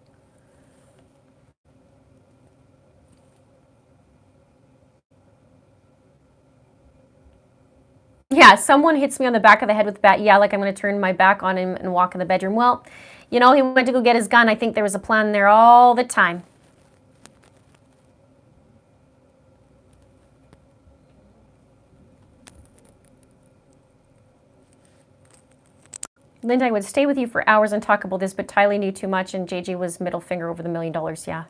Yeah, someone hits me on the back of the head with a bat. Yeah, like I'm going to turn my back on him and walk in the bedroom. Well, you know, he went to go get his gun. I think there was a plan there all the time. Linda, I would stay with you for hours and talk about this, but Tylee knew too much, and JJ was middle finger over the $1 million. Yeah.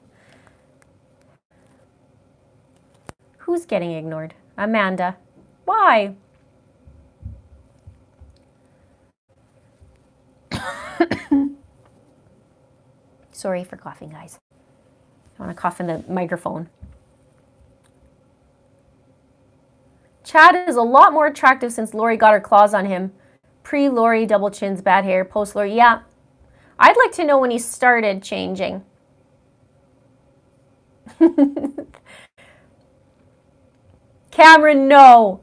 Who's getting ignored? Amanda. Why? Sorry for coughing, guys. I want to cough in the microphone. Chad is a lot more attractive since Laurie got her claws on him. Pre-Laurie, double chins, bad hair. Post-Laurie, yeah. I'd like to know when he started changing. Cameron, no.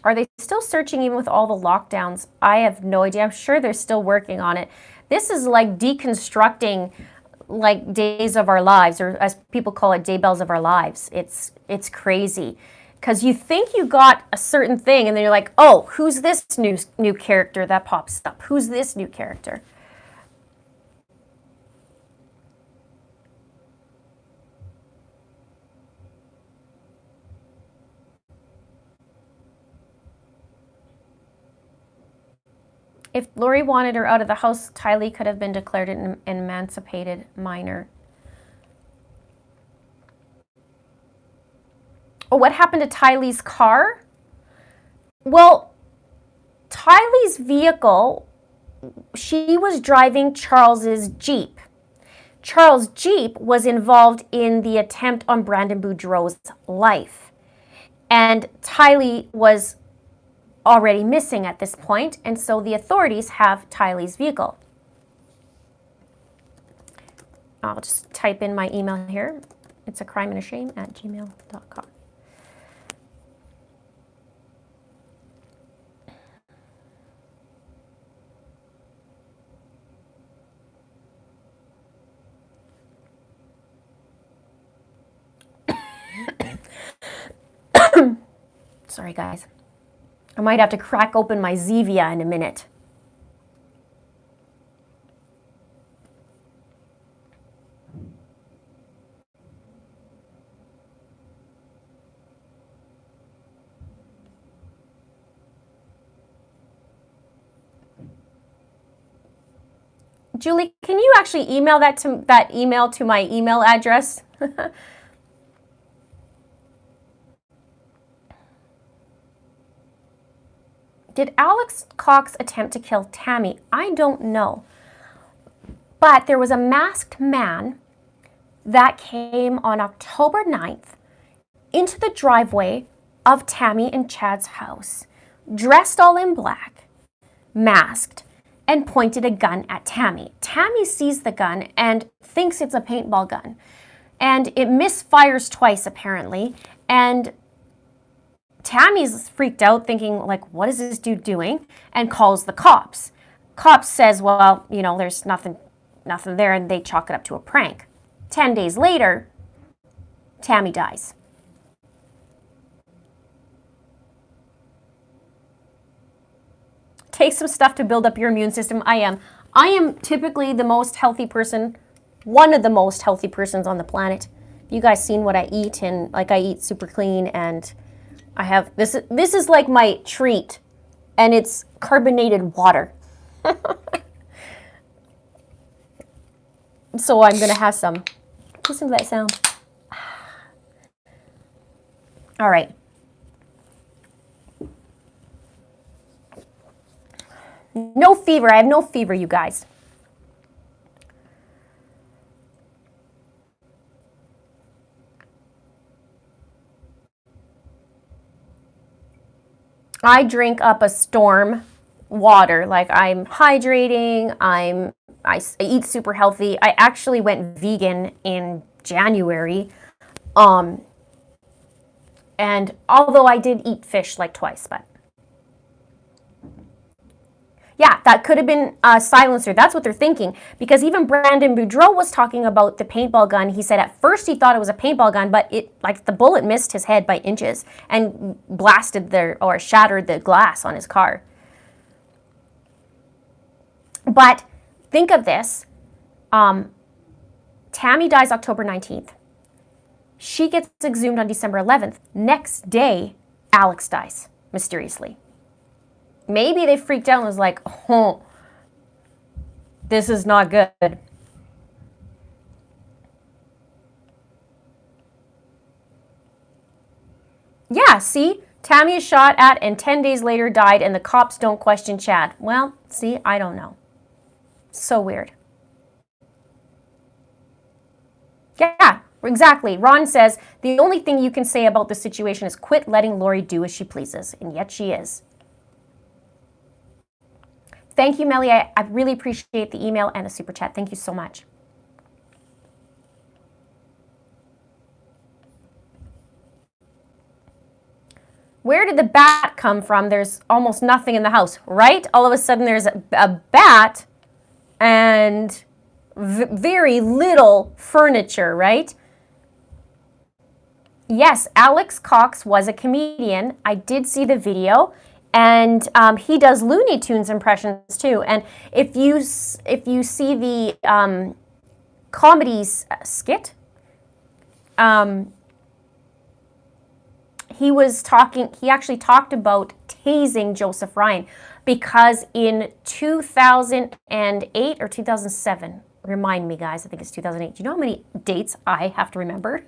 Are they still searching even with all the lockdowns? I have no idea. I'm sure they're still working on it. This is like deconstructing like days of our lives, or as people call it, daybells of our lives. It's crazy. Because you think you got a certain thing, and then you're like, oh, who's this new character that pops up? Who's this new character? If Laurie wanted her out of the house, Tylee could have been declared an emancipated minor. Oh, what happened to Tylee's car? Well, Tylee's vehicle, she was driving Charles's Jeep. Charles' Jeep was involved in the attempt on Brandon Boudreau's life. And Tylee was already missing at this point, and so the authorities have Tylee's vehicle. I'll just type in my email here. It's a crime and a shame at gmail.com. Sorry, guys. I might have to crack open my Zevia in a minute. Julie, can you actually email that email to my email address? Did Alex Cox attempt to kill Tammy? I don't know. But there was a masked man that came on October 9th into the driveway of Tammy and Chad's house, dressed all in black, masked, and pointed a gun at Tammy. Tammy sees the gun and thinks it's a paintball gun. And it misfires twice, apparently. And Tammy's freaked out, thinking, like, what is this dude doing? And calls the cops. Cops says, well, you know, there's nothing there, and they chalk it up to a prank. 10 days later, Tammy dies. Take some stuff to build up your immune system. I am typically the most healthy person, one of the most healthy persons on the planet. You guys seen what I eat, and like I eat super clean, and I have this is like my treat, and it's carbonated water. So I'm gonna have some. Listen to that sound. All right. No fever. I have no fever, you guys. I drink up a storm water. Like, I'm hydrating, I eat super healthy. I actually went vegan in January. And although I did eat fish like twice, but yeah, that could have been a silencer. That's what they're thinking. Because even Brandon Boudreau was talking about the paintball gun. He said at first he thought it was a paintball gun, but the bullet missed his head by inches and shattered the glass on his car. But think of this. Tammy dies October 19th. She gets exhumed on December 11th. Next day, Alex dies mysteriously. Maybe they freaked out and was like, oh, this is not good. Yeah, see? Tammy is shot at and 10 days later died, and the cops don't question Chad. Well, see, I don't know. So weird. Yeah, exactly. Ron says, the only thing you can say about the situation is quit letting Laurie do as she pleases. And yet she is. Thank you, Melly. I really appreciate the email and the super chat. Thank you so much. Where did the bat come from? There's almost nothing in the house, right? All of a sudden there's a bat, and very little furniture, right? Yes, Alex Cox was a comedian. I did see the video, and he does Looney Tunes impressions too. And if you see the comedy skit, he actually talked about tasing Joseph Ryan, because in 2008 or 2007, remind me guys, I think it's 2008. Do you know how many dates I have to remember?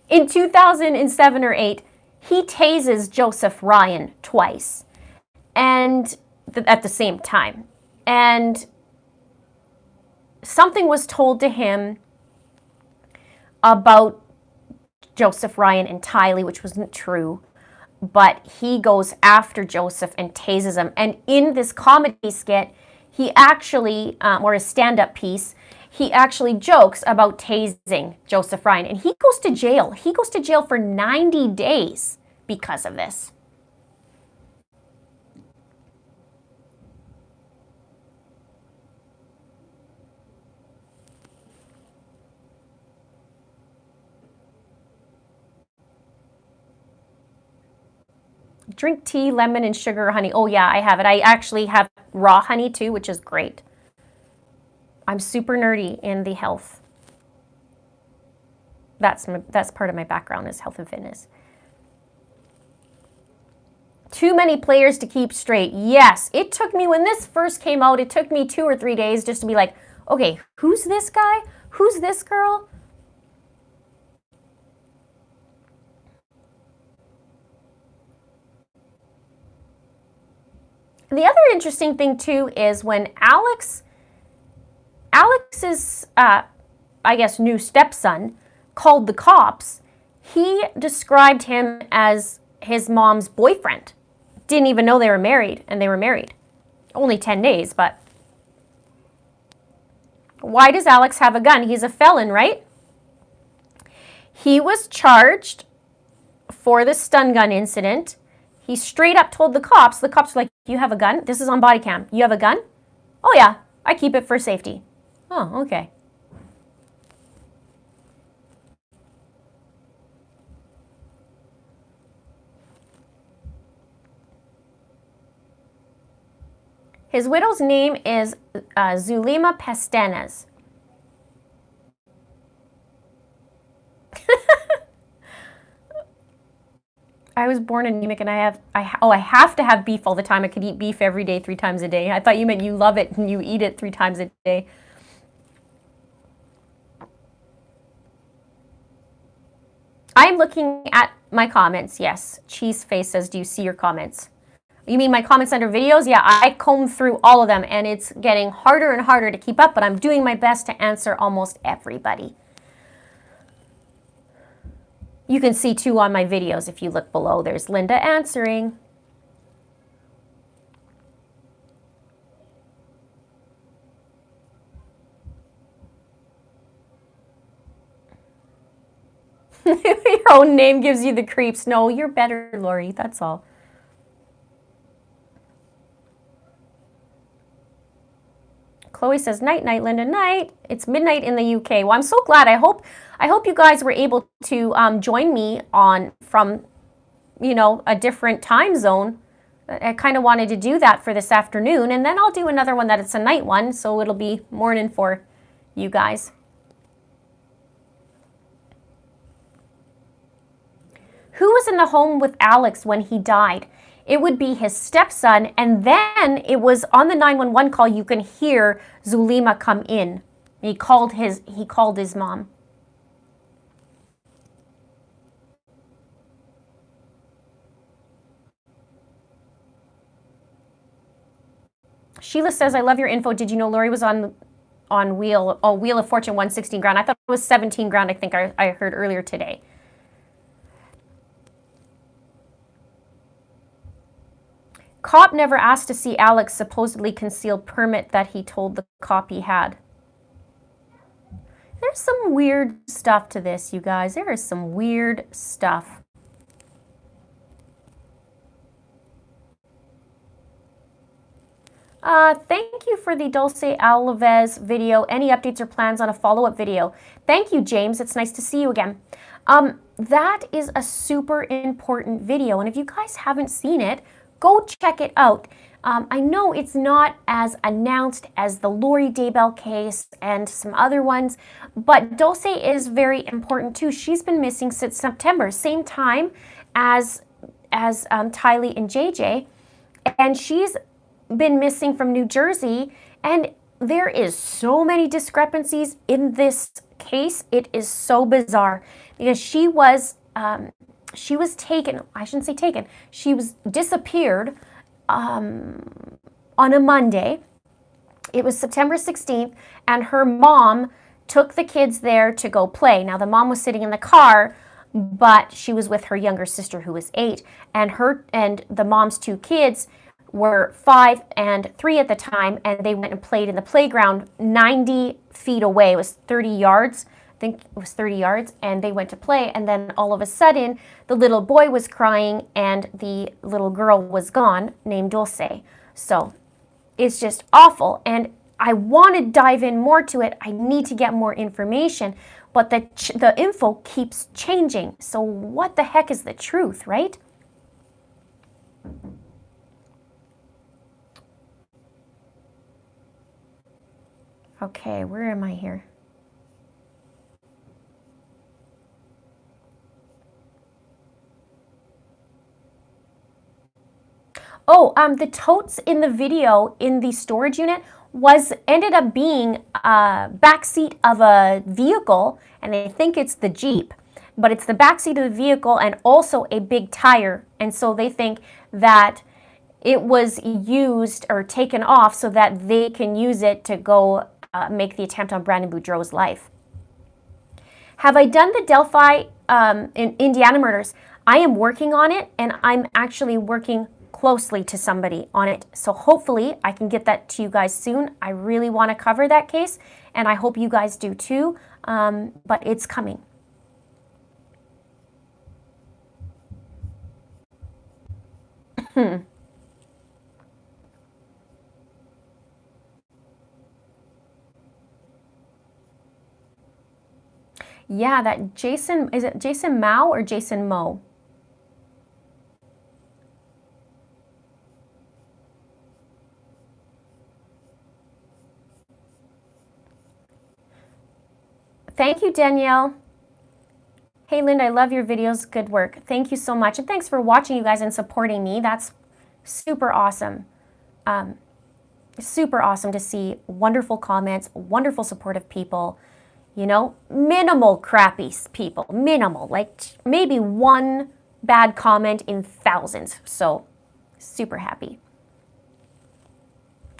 In 2007 or 8, he tases Joseph Ryan twice, and at the same time. And something was told to him about Joseph Ryan entirely, which wasn't true, but he goes after Joseph and tases him. And in this comedy skit, he actually, or a stand-up piece, he actually jokes about tasing Joseph Ryan, and he goes to jail. He goes to jail for 90 days because of this. Drink tea, lemon, and sugar, honey. Oh yeah, I have it. I actually have raw honey too, which is great. I'm super nerdy in the health. That's part of my background is health and fitness. Too many players to keep straight. Yes, it took me, when this first came out, it took me 2 or 3 days just to be like, okay, who's this guy? Who's this girl? The other interesting thing too is when Alex's, I guess, new stepson called the cops, he described him as his mom's boyfriend. Didn't even know they were married, and they were married. Only 10 days, but why does Alex have a gun? He's a felon, right? He was charged for the stun gun incident. He straight up told the cops were like, you have a gun? This is on body cam. You have a gun? Oh yeah, I keep it for safety. Oh, okay. His widow's name is Zulema Pestanes. I was born anemic, and I have to have beef all the time. I could eat beef every day, 3 times a day. I thought you meant you love it and you eat it 3 times a day. I'm looking at my comments, yes. Cheeseface says, do you see your comments? You mean my comments under videos? Yeah, I comb through all of them, and it's getting harder and harder to keep up, but I'm doing my best to answer almost everybody. You can see too on my videos if you look below. There's Linda answering. Your own name gives you the creeps. No, you're better, Laurie. That's all. Chloe says, night, night, Linda, night. It's midnight in the UK. Well, I'm so glad. I hope you guys were able to join me from, a different time zone. I kind of wanted to do that for this afternoon, and then I'll do another one that it's a night one, so it'll be morning for you guys. Who was in the home with Alex when he died? It would be his stepson, and then it was on the 911 call, you can hear Zulema come in. He called his mom. Sheila says, I love your info. Did you know Laurie was on Wheel of Fortune, won 16 grand? I thought it was 17 grand, I think I heard earlier today. Cop never asked to see Alex supposedly concealed permit that he told the cop he had. There's some weird stuff to this, you guys. There is some weird stuff. Thank you for the Dulce Alves video. Any updates or plans on a follow-up video? Thank you, James. It's nice to see you again. That is a super important video, and if you guys haven't seen it, go check it out. I know it's not as announced as the Laurie Daybell case and some other ones, but Dulce is very important too. She's been missing since September, same time as Tylee and JJ, and she's been missing from New Jersey, and there is so many discrepancies in this case. It is so bizarre because she was taken, I shouldn't say taken, she was disappeared on a Monday. It was September 16th, and her mom took the kids there to go play. Now, the mom was sitting in the car, but she was with her younger sister who was 8, and the mom's 2 kids were 5 and 3 at the time, and they went and played in the playground 90 feet away. It was 30 yards. I think it was 30 yards, and they went to play, and then all of a sudden, the little boy was crying, and the little girl was gone, named Dulce. So it's just awful, and I want to dive in more to it. I need to get more information, but the info keeps changing. So what the heck is the truth, right? Okay, where am I here? Oh, the totes in the video in the storage unit ended up being a backseat of a vehicle, and they think it's the Jeep, but it's the backseat of the vehicle and also a big tire, and so they think that it was used or taken off so that they can use it to go make the attempt on Brandon Boudreau's life. Have I done the Delphi in Indiana murders? I am working on it, and I'm actually working closely to somebody on it. So hopefully I can get that to you guys soon. I really want to cover that case, and I hope you guys do too, but it's coming. Yeah, that Jason, is it Jason Mao or Jason Moe? Thank you, Danielle. Hey, Linda, I love your videos. Good work. Thank you so much. And thanks for watching, you guys, and supporting me. That's super awesome. Super awesome to see wonderful comments, wonderful supportive people, you know, minimal crappy people, minimal, like maybe one bad comment in thousands. So super happy.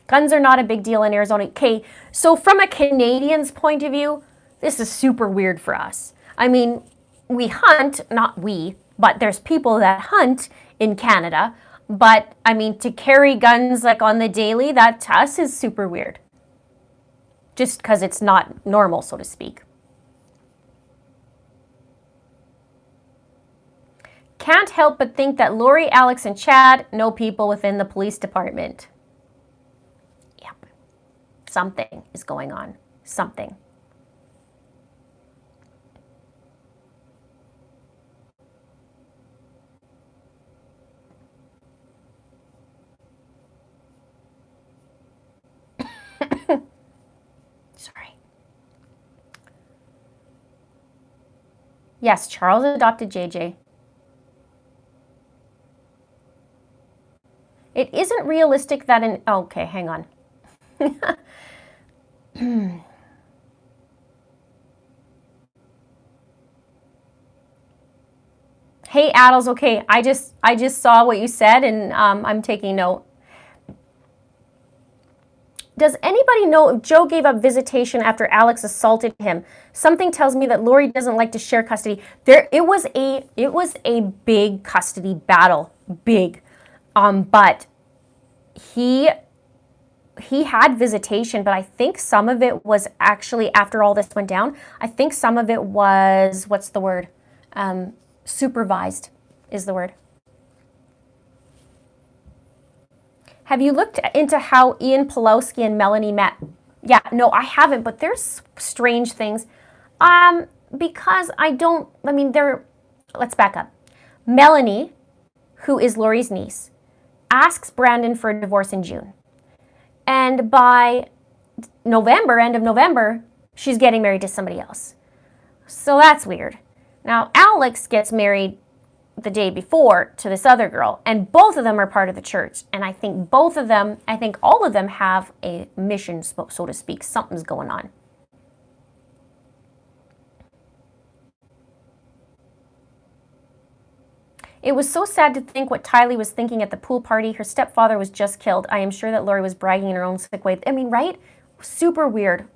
Guns are not a big deal in Arizona. Okay, so from a Canadian's point of view, this is super weird for us. I mean, we hunt, not we, but there's people that hunt in Canada. But I mean, to carry guns like on the daily, that to us is super weird. Just because it's not normal, so to speak. Can't help but think that Laurie, Alex, and Chad know people within the police department. Yep. Something is going on. Something. Sorry. Yes, Charles adopted JJ. It isn't realistic that an... Oh, okay, hang on. Hey, Adels, okay, I just saw what you said, and I'm taking note. Does anybody know if Joe gave up visitation after Alex assaulted him? Something tells me that Laurie doesn't like to share custody. It was a big custody battle, big. But he had visitation, but I think some of it was actually, after all this went down, I think some of it was, what's the word? Supervised is the word. Have you looked into how Ian Pelosi and Melanie met? Yeah, no, I haven't, but there's strange things. Because let's back up. Melanie, who is Laurie's niece, asks Brandon for a divorce in June. And by end of November, she's getting married to somebody else. So that's weird. Now, Alex gets married the day before to this other girl, and both of them are part of the church. And I think all of them have a mission, so to speak. Something's going on. It was so sad to think what Tylee was thinking at the pool party. Her stepfather was just killed. I am sure that Laurie was bragging in her own sick way. I mean, right? Super weird.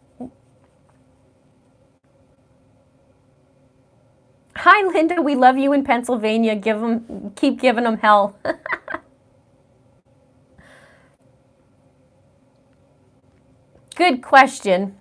Hi, Linda. We love you in Pennsylvania. Keep giving them hell. Good question.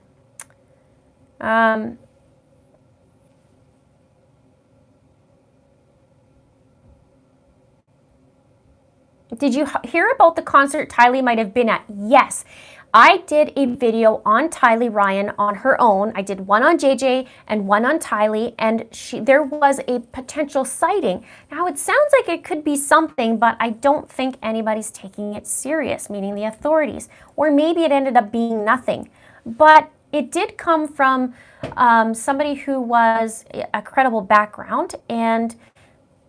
Did you hear about the concert Tylee might have been at? Yes. I did a video on Tylee Ryan on her own. I did one on JJ and one on Tylee, and there was a potential sighting. Now, it sounds like it could be something, but I don't think anybody's taking it serious, meaning the authorities. Or maybe it ended up being nothing. But it did come from somebody who was a credible background, and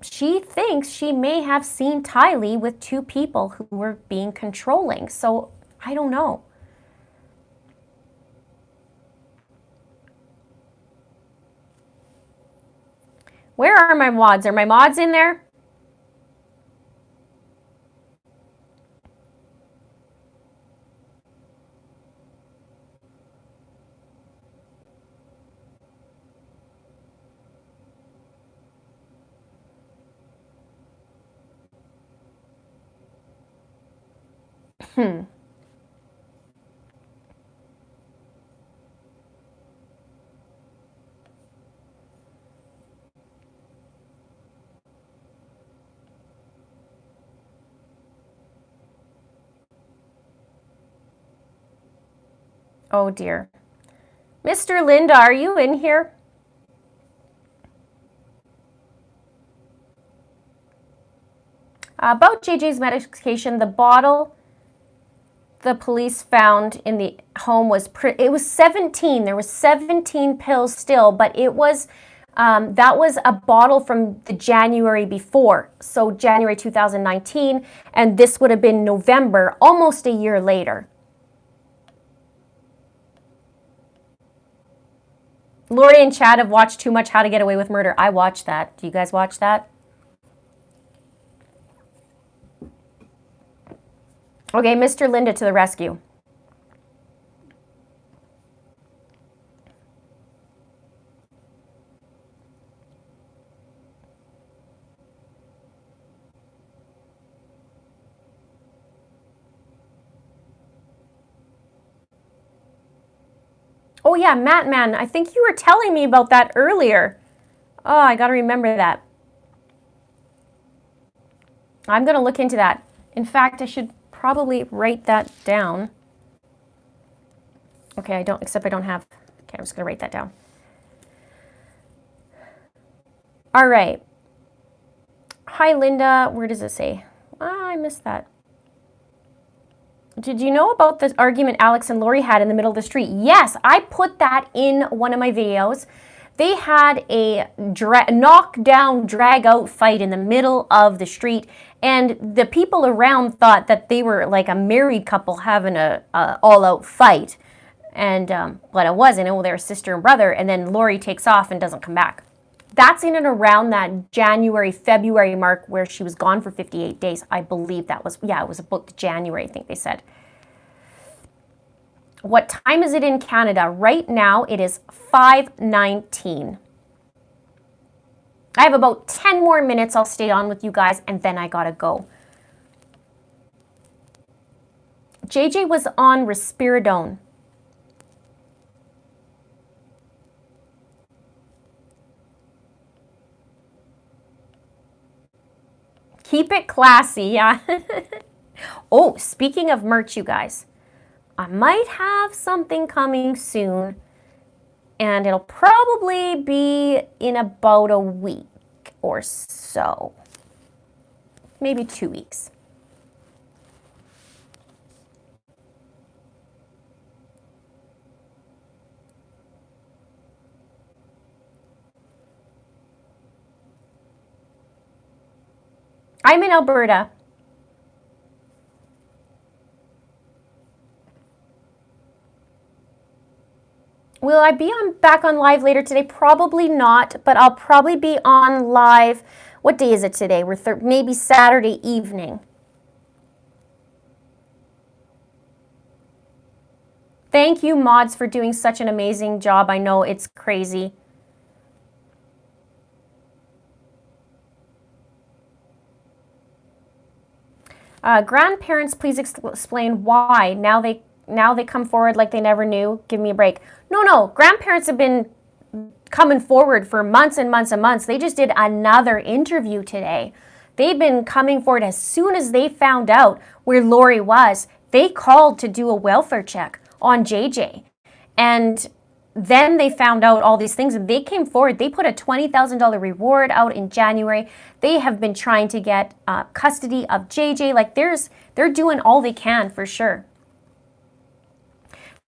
she thinks she may have seen Tylee with two people who were being controlling. So I don't know. Where are my mods? Are my mods in there? Oh dear. Mr. Linda, are you in here? About JJ's medication, the bottle the police found in the home was it was 17. There was 17 pills still, but it was that was a bottle from the January before, so January 2019, and this would have been November, almost a year later. Laurie and Chad have watched too much How to Get Away with Murder. I watched that. Do you guys watch that? Okay, Mr. Linda to the rescue. Oh yeah, Matt Man, I think you were telling me about that earlier. Oh, I gotta remember that. I'm gonna look into that. In fact, I should probably write that down. Okay, I don't have. Okay, I'm just gonna write that down. All right. Hi, Linda. Where does it say? I missed that. Did you know about this argument Alex and Laurie had in the middle of the street? Yes, I put that in one of my videos. They had a knockdown, drag-out fight in the middle of the street, and the people around thought that they were like a married couple having a all-out fight, and but it wasn't. They were sister and brother, and then Laurie takes off and doesn't come back. That's in and around that January, February mark where she was gone for 58 days. I believe that was, yeah, it was about January, I think they said. What time is it in Canada? Right now, it is 5:19. I have about 10 more minutes. I'll stay on with you guys, and then I gotta go. JJ was on risperidone. Keep it classy, yeah. Oh, speaking of merch, you guys, I might have something coming soon, and it'll probably be in about a week or so, maybe 2 weeks. I'm in Alberta. Will I be back on live later today? Probably not, but I'll probably be on live. What day is it today? We're maybe Saturday evening. Thank you, mods, for doing such an amazing job. I know it's crazy. Grandparents, please explain why. Now they come forward like they never knew. Give me a break. No. Grandparents have been coming forward for months and months and months. They just did another interview today. They've been coming forward as soon as they found out where Laurie was. They called to do a welfare check on JJ. And then they found out all these things and they came forward. They put a $20,000 reward out in January. They have been trying to get custody of JJ. Like they're doing all they can for sure.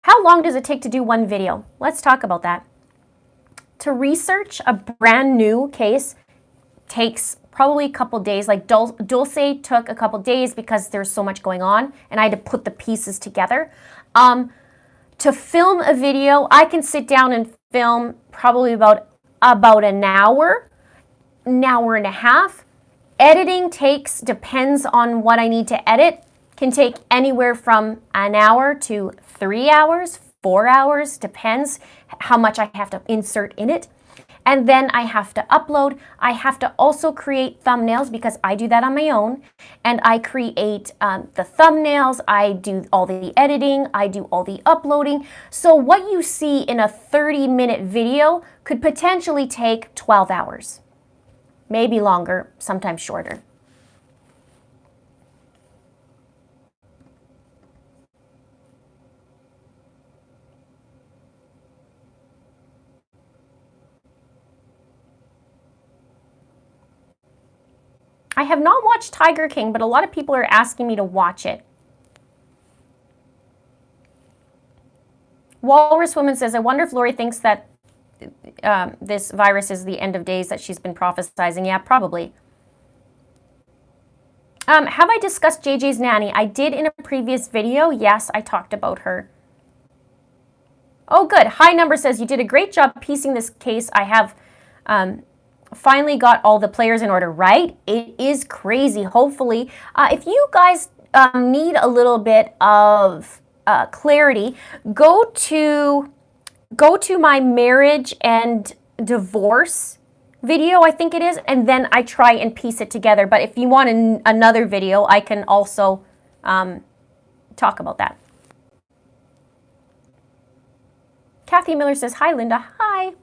How long does it take to do one video? Let's talk about that. To research a brand new case takes probably a couple days. Like Dulce took a couple days because there's so much going on and I had to put the pieces together. To film a video, I can sit down and film probably about an hour and a half. Editing depends on what I need to edit, can take anywhere from an hour to 3 hours, 4 hours, depends how much I have to insert in it. And then I have to upload. I have to also create thumbnails because I do that on my own. And I create the thumbnails. I do all the editing. I do all the uploading. So what you see in a 30-minute video could potentially take 12 hours. Maybe longer, sometimes shorter. I have not watched Tiger King, but a lot of people are asking me to watch it. Walrus Woman says, I wonder if Laurie thinks that this virus is the end of days that she's been prophesizing. Yeah, probably. Have I discussed JJ's nanny? I did in a previous video. Yes, I talked about her. Oh, good. High Number says, you did a great job piecing this case. I have finally got all the players in order, right? It is crazy. Hopefully, if you guys need a little bit of clarity, go to my marriage and divorce video, I think it is, and then I try and piece it together. But if you want another video, I can also talk about that. Kathy Miller says, hi, Linda. Hi.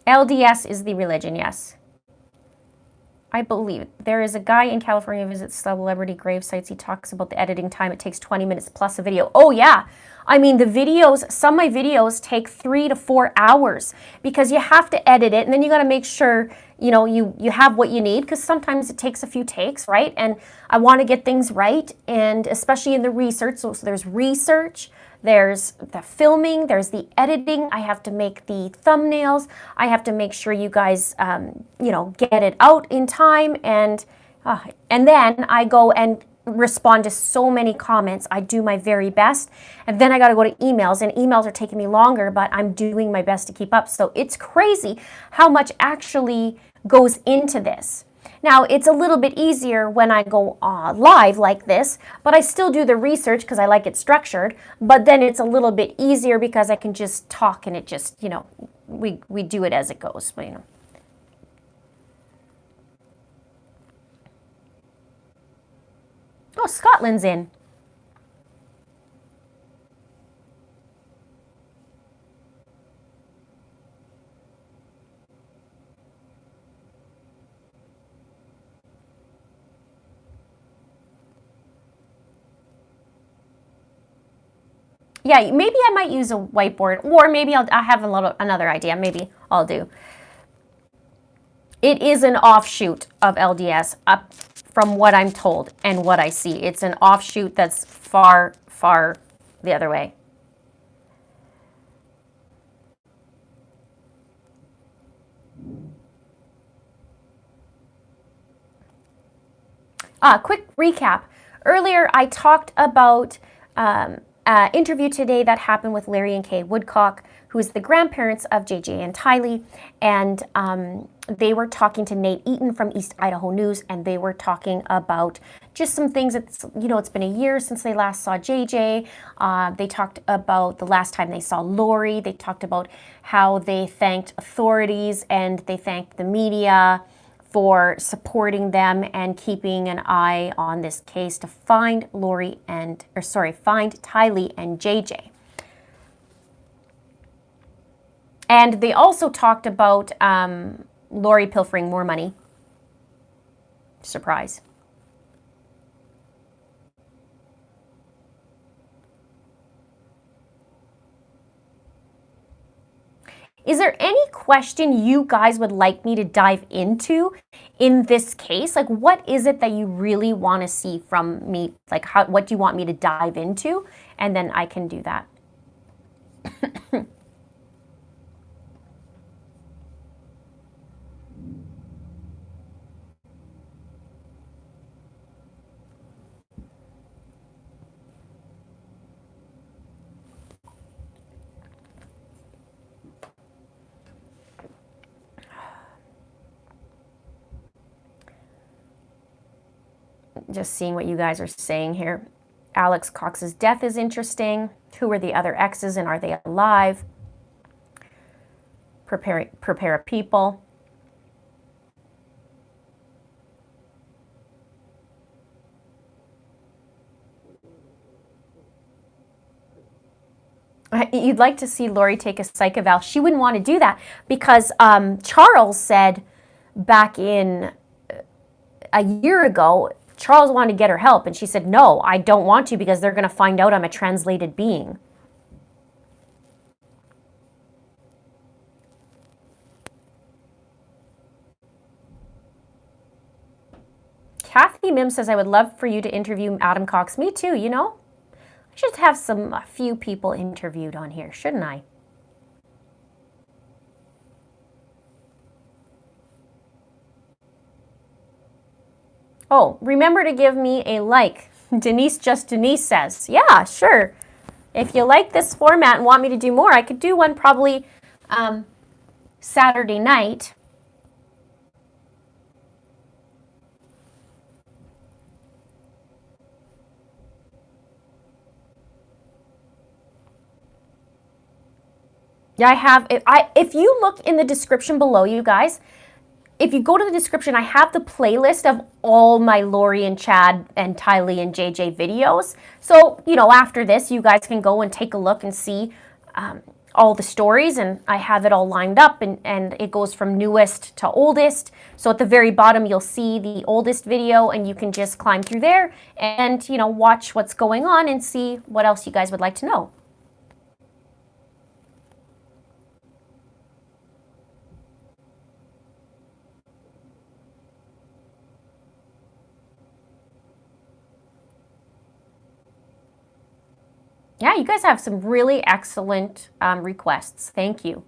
LDS is the religion, yes. I believe there is a guy in California who visits celebrity grave sites. He talks about the editing time. It takes 20 minutes plus a video. Oh, yeah. I mean, the videos, some of my videos take 3 to 4 hours because you have to edit it. And then you got to make sure, you know, you have what you need because sometimes it takes a few takes, right? And I want to get things right. And especially in the research. So there's research. There's the filming, there's the editing. I have to make the thumbnails. I have to make sure you guys, you know, get it out in time. And then I go and respond to so many comments. I do my very best. And then I got to go to emails, and emails are taking me longer, but I'm doing my best to keep up. So it's crazy how much actually goes into this. Now, it's a little bit easier when I go live like this, but I still do the research because I like it structured. But then it's a little bit easier because I can just talk and it just, you know, we do it as it goes, but, you know. Oh, Scotland's in. Yeah, maybe I might use a whiteboard, or maybe I have another idea. Maybe I'll do. It is an offshoot of LDS, up from what I'm told and what I see. It's an offshoot that's far, far the other way. Quick recap. Earlier, I talked about an interview today that happened with Larry and Kay Woodcock, who is the grandparents of JJ and Tylee, and they were talking to Nate Eaton from East Idaho News, and they were talking about just some things. It's been a year since they last saw JJ. They talked about the last time they saw Laurie. They talked about how they thanked authorities and they thanked the media for supporting them and keeping an eye on this case to find find Tylee and JJ. And they also talked about Laurie pilfering more money. Surprise. Is there any question you guys would like me to dive into in this case? Like, what is it that you really want to see from me? Like, what do you want me to dive into? And then I can do that. Just seeing what you guys are saying here. Alex Cox's death is interesting. Who are the other exes and are they alive? Prepare a people. You'd like to see Laurie take a psych eval. She wouldn't want to do that because Charles said back in a year ago, Charles wanted to get her help, and she said, no, I don't want to because they're going to find out I'm a translated being. Kathy Mim says, I would love for you to interview Adam Cox. Me too, you know? I should have a few people interviewed on here, shouldn't I? Oh, remember to give me a like. Denise says, yeah, sure. If you like this format and want me to do more, I could do one probably Saturday night. Yeah, I have. If you look in the description below, you guys, if you go to the description, I have the playlist of all my Laurie and Chad and Tylee and JJ videos. So, after this, you guys can go and take a look and see all the stories, and I have it all lined up, and it goes from newest to oldest. So at the very bottom, you'll see the oldest video, and you can just climb through there and, watch what's going on and see what else you guys would like to know. Yeah, you guys have some really excellent requests. Thank you.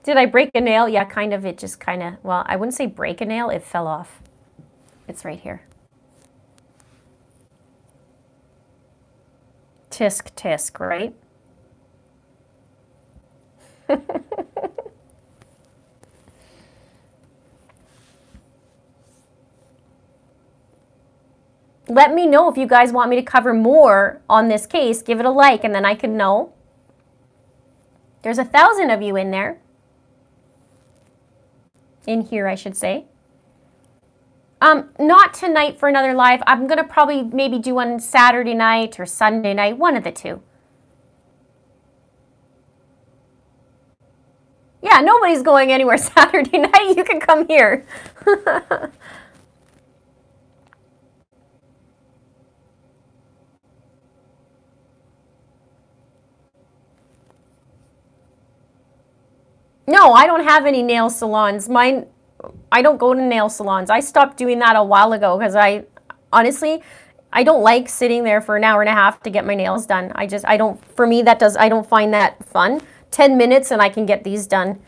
Did I break a nail? Yeah, kind of. It just kind of, well, I wouldn't say break a nail. It fell off. It's right here. Tisk, tisk, right? Let me know if you guys want me to cover more on this case. Give it a like, and then I can know. There's 1,000 of you in there. In here, I should say. Not tonight for another live. I'm going to probably maybe do one Saturday night or Sunday night, one of the two. Yeah, nobody's going anywhere Saturday night. You can come here. No, I don't have any nail salons. I don't go to nail salons. I stopped doing that a while ago because honestly, I don't like sitting there for an hour and a half to get my nails done. I don't, for me, I don't find that fun. 10 minutes and I can get these done.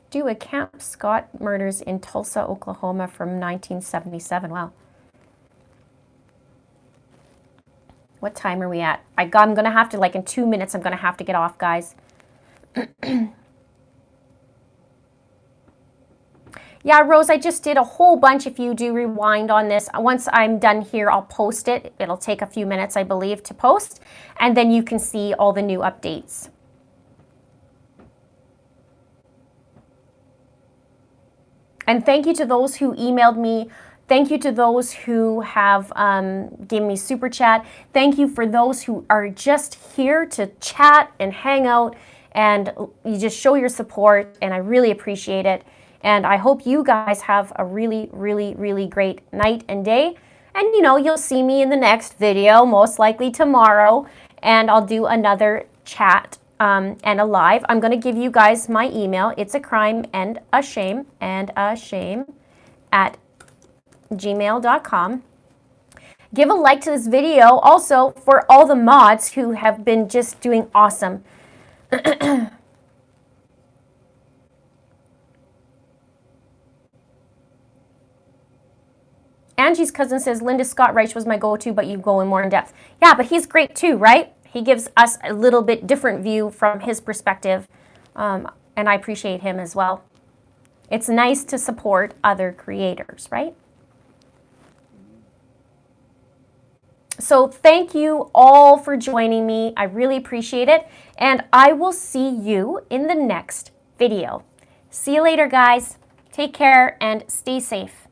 Do a Camp Scott murders in Tulsa, Oklahoma from 1977. Wow. What time are we at? I'm going to have to, like in 2 minutes, I'm going to have to get off, guys. Yeah, Rose, I just did a whole bunch. If you do rewind on this, once I'm done here, I'll post it. It'll take a few minutes, I believe, to post. And then you can see all the new updates. And thank you to those who emailed me. Thank you to those who have given me super chat. Thank you for those who are just here to chat and hang out, and you just show your support, and I really appreciate it. And I hope you guys have a really, really, really great night and day. And you know, you'll see me in the next video, most likely tomorrow, and I'll do another chat and a live. I'm going to give you guys my email. It's a crime and a shame at gmail.com. Give a like to this video also for all the mods who have been just doing awesome. Angie's cousin says Linda Scott Reich was my go-to, but you go in more in depth. Yeah, but he's great too, right? He gives us a little bit different view from his perspective, and I appreciate him as well. It's nice to support other creators, right? So thank you all for joining me. I really appreciate it, and I will see you in the next video. See you later, guys. Take care and stay safe.